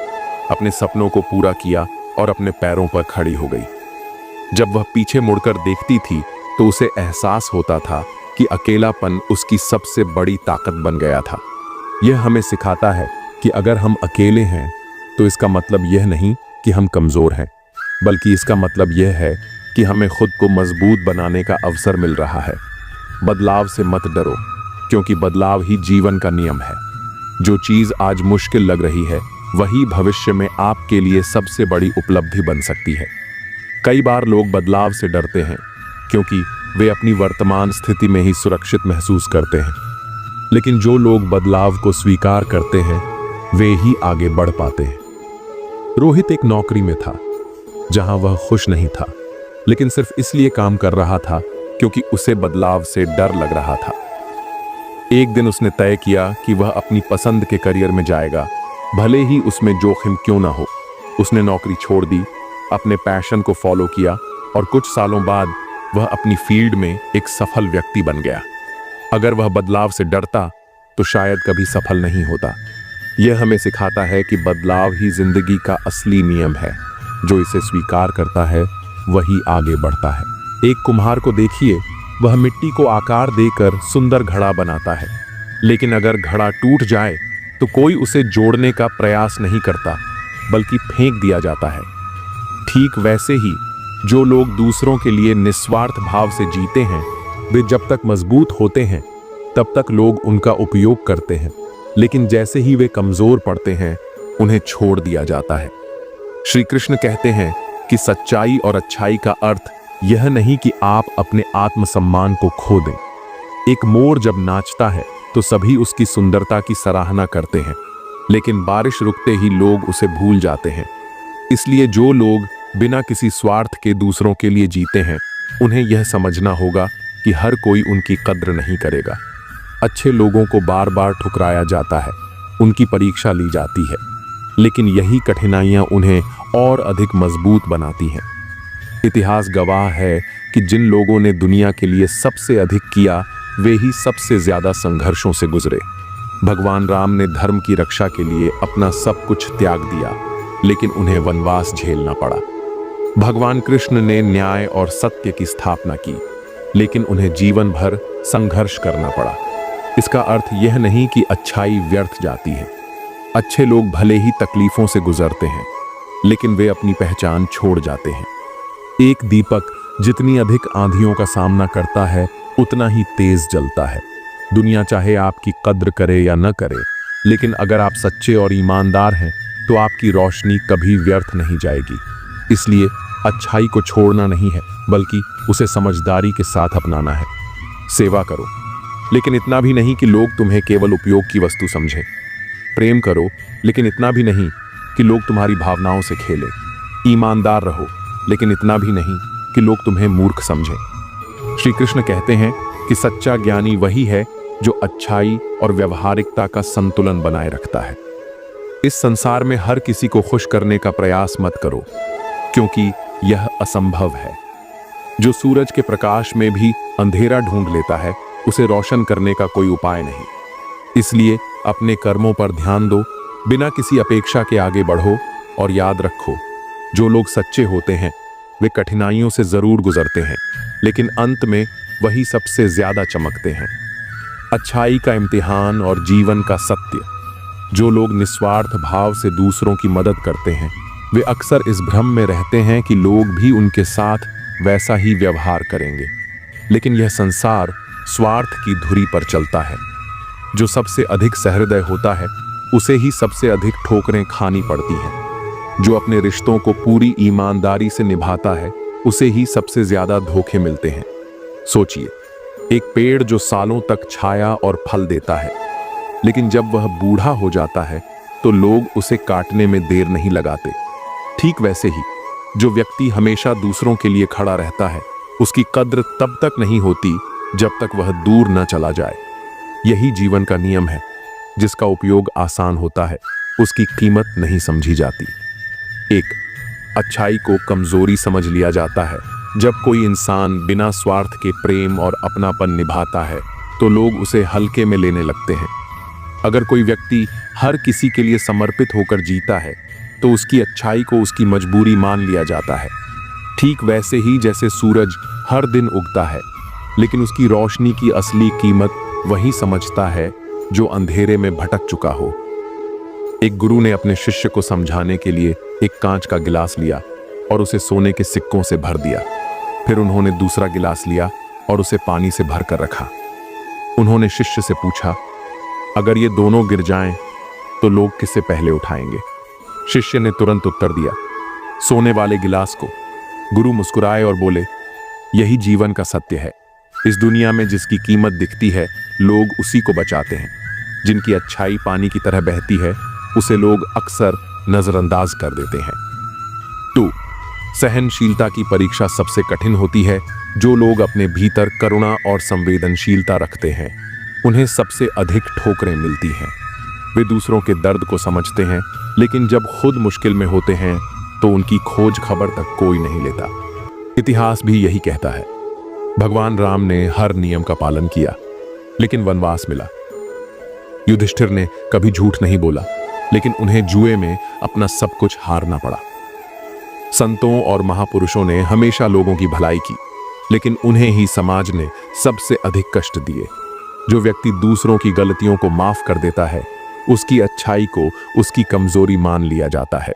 अपने सपनों को पूरा किया और अपने पैरों पर खड़ी हो गई। जब वह पीछे मुड़कर देखती थी तो उसे एहसास होता था कि अकेलापन उसकी सबसे बड़ी ताकत बन गया था। यह हमें सिखाता है कि अगर हम अकेले हैं तो इसका मतलब यह नहीं कि हम कमजोर हैं, बल्कि इसका मतलब यह है कि हमें खुद को मजबूत बनाने का अवसर मिल रहा है। बदलाव से मत डरो, क्योंकि बदलाव ही जीवन का नियम है। जो चीज आज मुश्किल लग रही है वही भविष्य में आपके लिए सबसे बड़ी उपलब्धि बन सकती है। कई बार लोग बदलाव से डरते हैं क्योंकि वे अपनी वर्तमान स्थिति में ही सुरक्षित महसूस करते हैं, लेकिन जो लोग बदलाव को स्वीकार करते हैं वे ही आगे बढ़ पाते हैं। रोहित एक नौकरी में था जहां वह खुश नहीं था, लेकिन सिर्फ इसलिए काम कर रहा था क्योंकि उसे बदलाव से डर लग रहा था। एक दिन उसने तय किया कि वह अपनी पसंद के करियर में जाएगा, भले ही उसमें जोखिम क्यों ना हो। उसने नौकरी छोड़ दी, अपने पैशन को फॉलो किया और कुछ सालों बाद वह अपनी फील्ड में एक सफल व्यक्ति बन गया। अगर वह बदलाव से डरता तो शायद कभी सफल नहीं होता। यह हमें सिखाता है कि बदलाव ही जिंदगी का असली नियम है। जो इसे स्वीकार करता है वही आगे बढ़ता है। एक कुम्हार को देखिए, वह मिट्टी को आकार देकर सुंदर घड़ा बनाता है, लेकिन अगर घड़ा टूट जाए तो कोई उसे जोड़ने का प्रयास नहीं करता, बल्कि फेंक दिया जाता है। ठीक वैसे ही जो लोग दूसरों के लिए निस्वार्थ भाव से जीते हैं वे जब तक मजबूत होते हैं तब तक लोग उनका उपयोग करते हैं, लेकिन जैसे ही वे कमजोर पड़ते हैं उन्हें छोड़ दिया जाता है। श्री कृष्ण कहते हैं कि सच्चाई और अच्छाई का अर्थ यह नहीं कि आप अपने आत्मसम्मान को खो दें। एक मोर जब नाचता है तो सभी उसकी सुंदरता की सराहना करते हैं, लेकिन बारिश रुकते ही लोग उसे भूल जाते हैं। इसलिए जो लोग बिना किसी स्वार्थ के दूसरों के लिए जीते हैं, उन्हें यह समझना होगा कि हर कोई उनकी कद्र नहीं करेगा। अच्छे लोगों को बार बार ठुकराया जाता है, उनकी परीक्षा ली जाती है, लेकिन यही कठिनाइयां उन्हें और अधिक मजबूत बनाती हैं। इतिहास गवाह है कि जिन लोगों ने दुनिया के लिए सबसे अधिक किया, वे ही सबसे ज्यादा संघर्षों से गुजरे। भगवान राम ने धर्म की रक्षा के लिए अपना सब कुछ त्याग दिया, लेकिन उन्हें वनवास झेलना पड़ा। भगवान कृष्ण ने न्याय और सत्य की स्थापना की, लेकिन उन्हें जीवन भर संघर्ष करना पड़ा। इसका अर्थ यह नहीं कि अच्छाई व्यर्थ जाती है। अच्छे लोग भले ही तकलीफों से गुजरते हैं, लेकिन वे अपनी पहचान छोड़ जाते हैं। एक दीपक जितनी अधिक आंधियों का सामना करता है, उतना ही तेज जलता है। दुनिया चाहे आपकी कद्र करे या न करे, लेकिन अगर आप सच्चे और ईमानदार हैं, तो आपकी रोशनी कभी व्यर्थ नहीं जाएगी। इसलिए अच्छाई को छोड़ना नहीं है, बल्कि उसे समझदारी के साथ अपनाना है। सेवा करो, लेकिन इतना भी नहीं कि लोग तुम्हें केवल उपयोग की वस्तु समझें। प्रेम करो, लेकिन इतना भी नहीं कि लोग तुम्हारी भावनाओं से खेलें। ईमानदार रहो, लेकिन इतना भी नहीं कि लोग तुम्हें मूर्ख समझें। श्री कृष्ण कहते हैं कि सच्चा ज्ञानी वही है जो अच्छाई और व्यवहारिकता का संतुलन बनाए रखता है। इस संसार में हर किसी को खुश करने का प्रयास मत करो, क्योंकि यह असंभव है। जो सूरज के प्रकाश में भी अंधेरा ढूंढ लेता है, उसे रोशन करने का कोई उपाय नहीं। इसलिए अपने कर्मों पर ध्यान दो, बिना किसी अपेक्षा के आगे बढ़ो, और याद रखो, जो लोग सच्चे होते हैं वे कठिनाइयों से जरूर गुजरते हैं, लेकिन अंत में वही सबसे ज्यादा चमकते हैं। अच्छाई का इम्तिहान और जीवन का सत्य। जो लोग निस्वार्थ भाव से दूसरों की मदद करते हैं, वे अक्सर इस भ्रम में रहते हैं कि लोग भी उनके साथ वैसा ही व्यवहार करेंगे। लेकिन यह संसार स्वार्थ की धुरी पर चलता है। जो सबसे अधिक सहृदय होता है, उसे ही सबसे अधिक ठोकरें खानी पड़ती हैं। जो अपने रिश्तों को पूरी ईमानदारी से निभाता है, उसे ही सबसे ज्यादा धोखे मिलते हैं। सोचिए, एक पेड़ जो सालों तक छाया और फल देता है, लेकिन जब वह बूढ़ा हो जाता है तो लोग उसे काटने में देर नहीं लगाते। ठीक वैसे ही जो व्यक्ति हमेशा दूसरों के लिए खड़ा रहता है, उसकी कद्र तब तक नहीं होती जब तक वह दूर न चला जाए। यही जीवन का नियम है। जिसका उपयोग आसान होता है, उसकी कीमत नहीं समझी जाती। एक, अच्छाई को कमजोरी समझ लिया जाता है। जब कोई इंसान बिना स्वार्थ के प्रेम और अपनापन निभाता है, तो लोग उसे हल्के में लेने लगते हैं। अगर कोई व्यक्ति हर किसी के लिए समर्पित होकर जीता है, तो उसकी अच्छाई को उसकी मजबूरी मान लिया जाता है। ठीक वैसे ही जैसे सूरज हर दिन उगता है, लेकिन उसकी रोशनी की असली कीमत वही समझता है जो अंधेरे में भटक चुका हो। एक गुरु ने अपने शिष्य को समझाने के लिए एक कांच का गिलास लिया और उसे सोने के सिक्कों से भर दिया। फिर उन्होंने दूसरा गिलास लिया और उसे पानी से भर कर रखा। उन्होंने शिष्य से पूछा, अगर ये दोनों गिर जाएं, तो लोग किसे पहले उठाएंगे? शिष्य ने तुरंत उत्तर दिया, सोने वाले गिलास को। गुरु मुस्कुराए और बोले, यही जीवन का सत्य है। इस दुनिया में जिसकी कीमत दिखती है, लोग उसी को बचाते हैं। जिनकी अच्छाई पानी की तरह बहती है, उसे लोग अक्सर नजरअंदाज कर देते हैं। 2. सहनशीलता की परीक्षा सबसे कठिन होती है। जो लोग अपने भीतर करुणा और संवेदनशीलता रखते हैं, उन्हें सबसे अधिक ठोकरें मिलती हैं। वे दूसरों के दर्द को समझते हैं, लेकिन जब खुद मुश्किल में होते हैं तो उनकी खोज खबर तक कोई नहीं लेता। इतिहास भी यही कहता है। भगवान राम ने हर नियम का पालन किया, लेकिन वनवास मिला। युधिष्ठिर ने कभी झूठ नहीं बोला, लेकिन उन्हें जुए में अपना सब कुछ हारना पड़ा। संतों और महापुरुषों ने हमेशा लोगों की भलाई की, लेकिन उन्हें ही समाज ने सबसे अधिक कष्ट दिए। जो व्यक्ति दूसरों की गलतियों को माफ कर देता है, उसकी अच्छाई को उसकी कमजोरी मान लिया जाता है।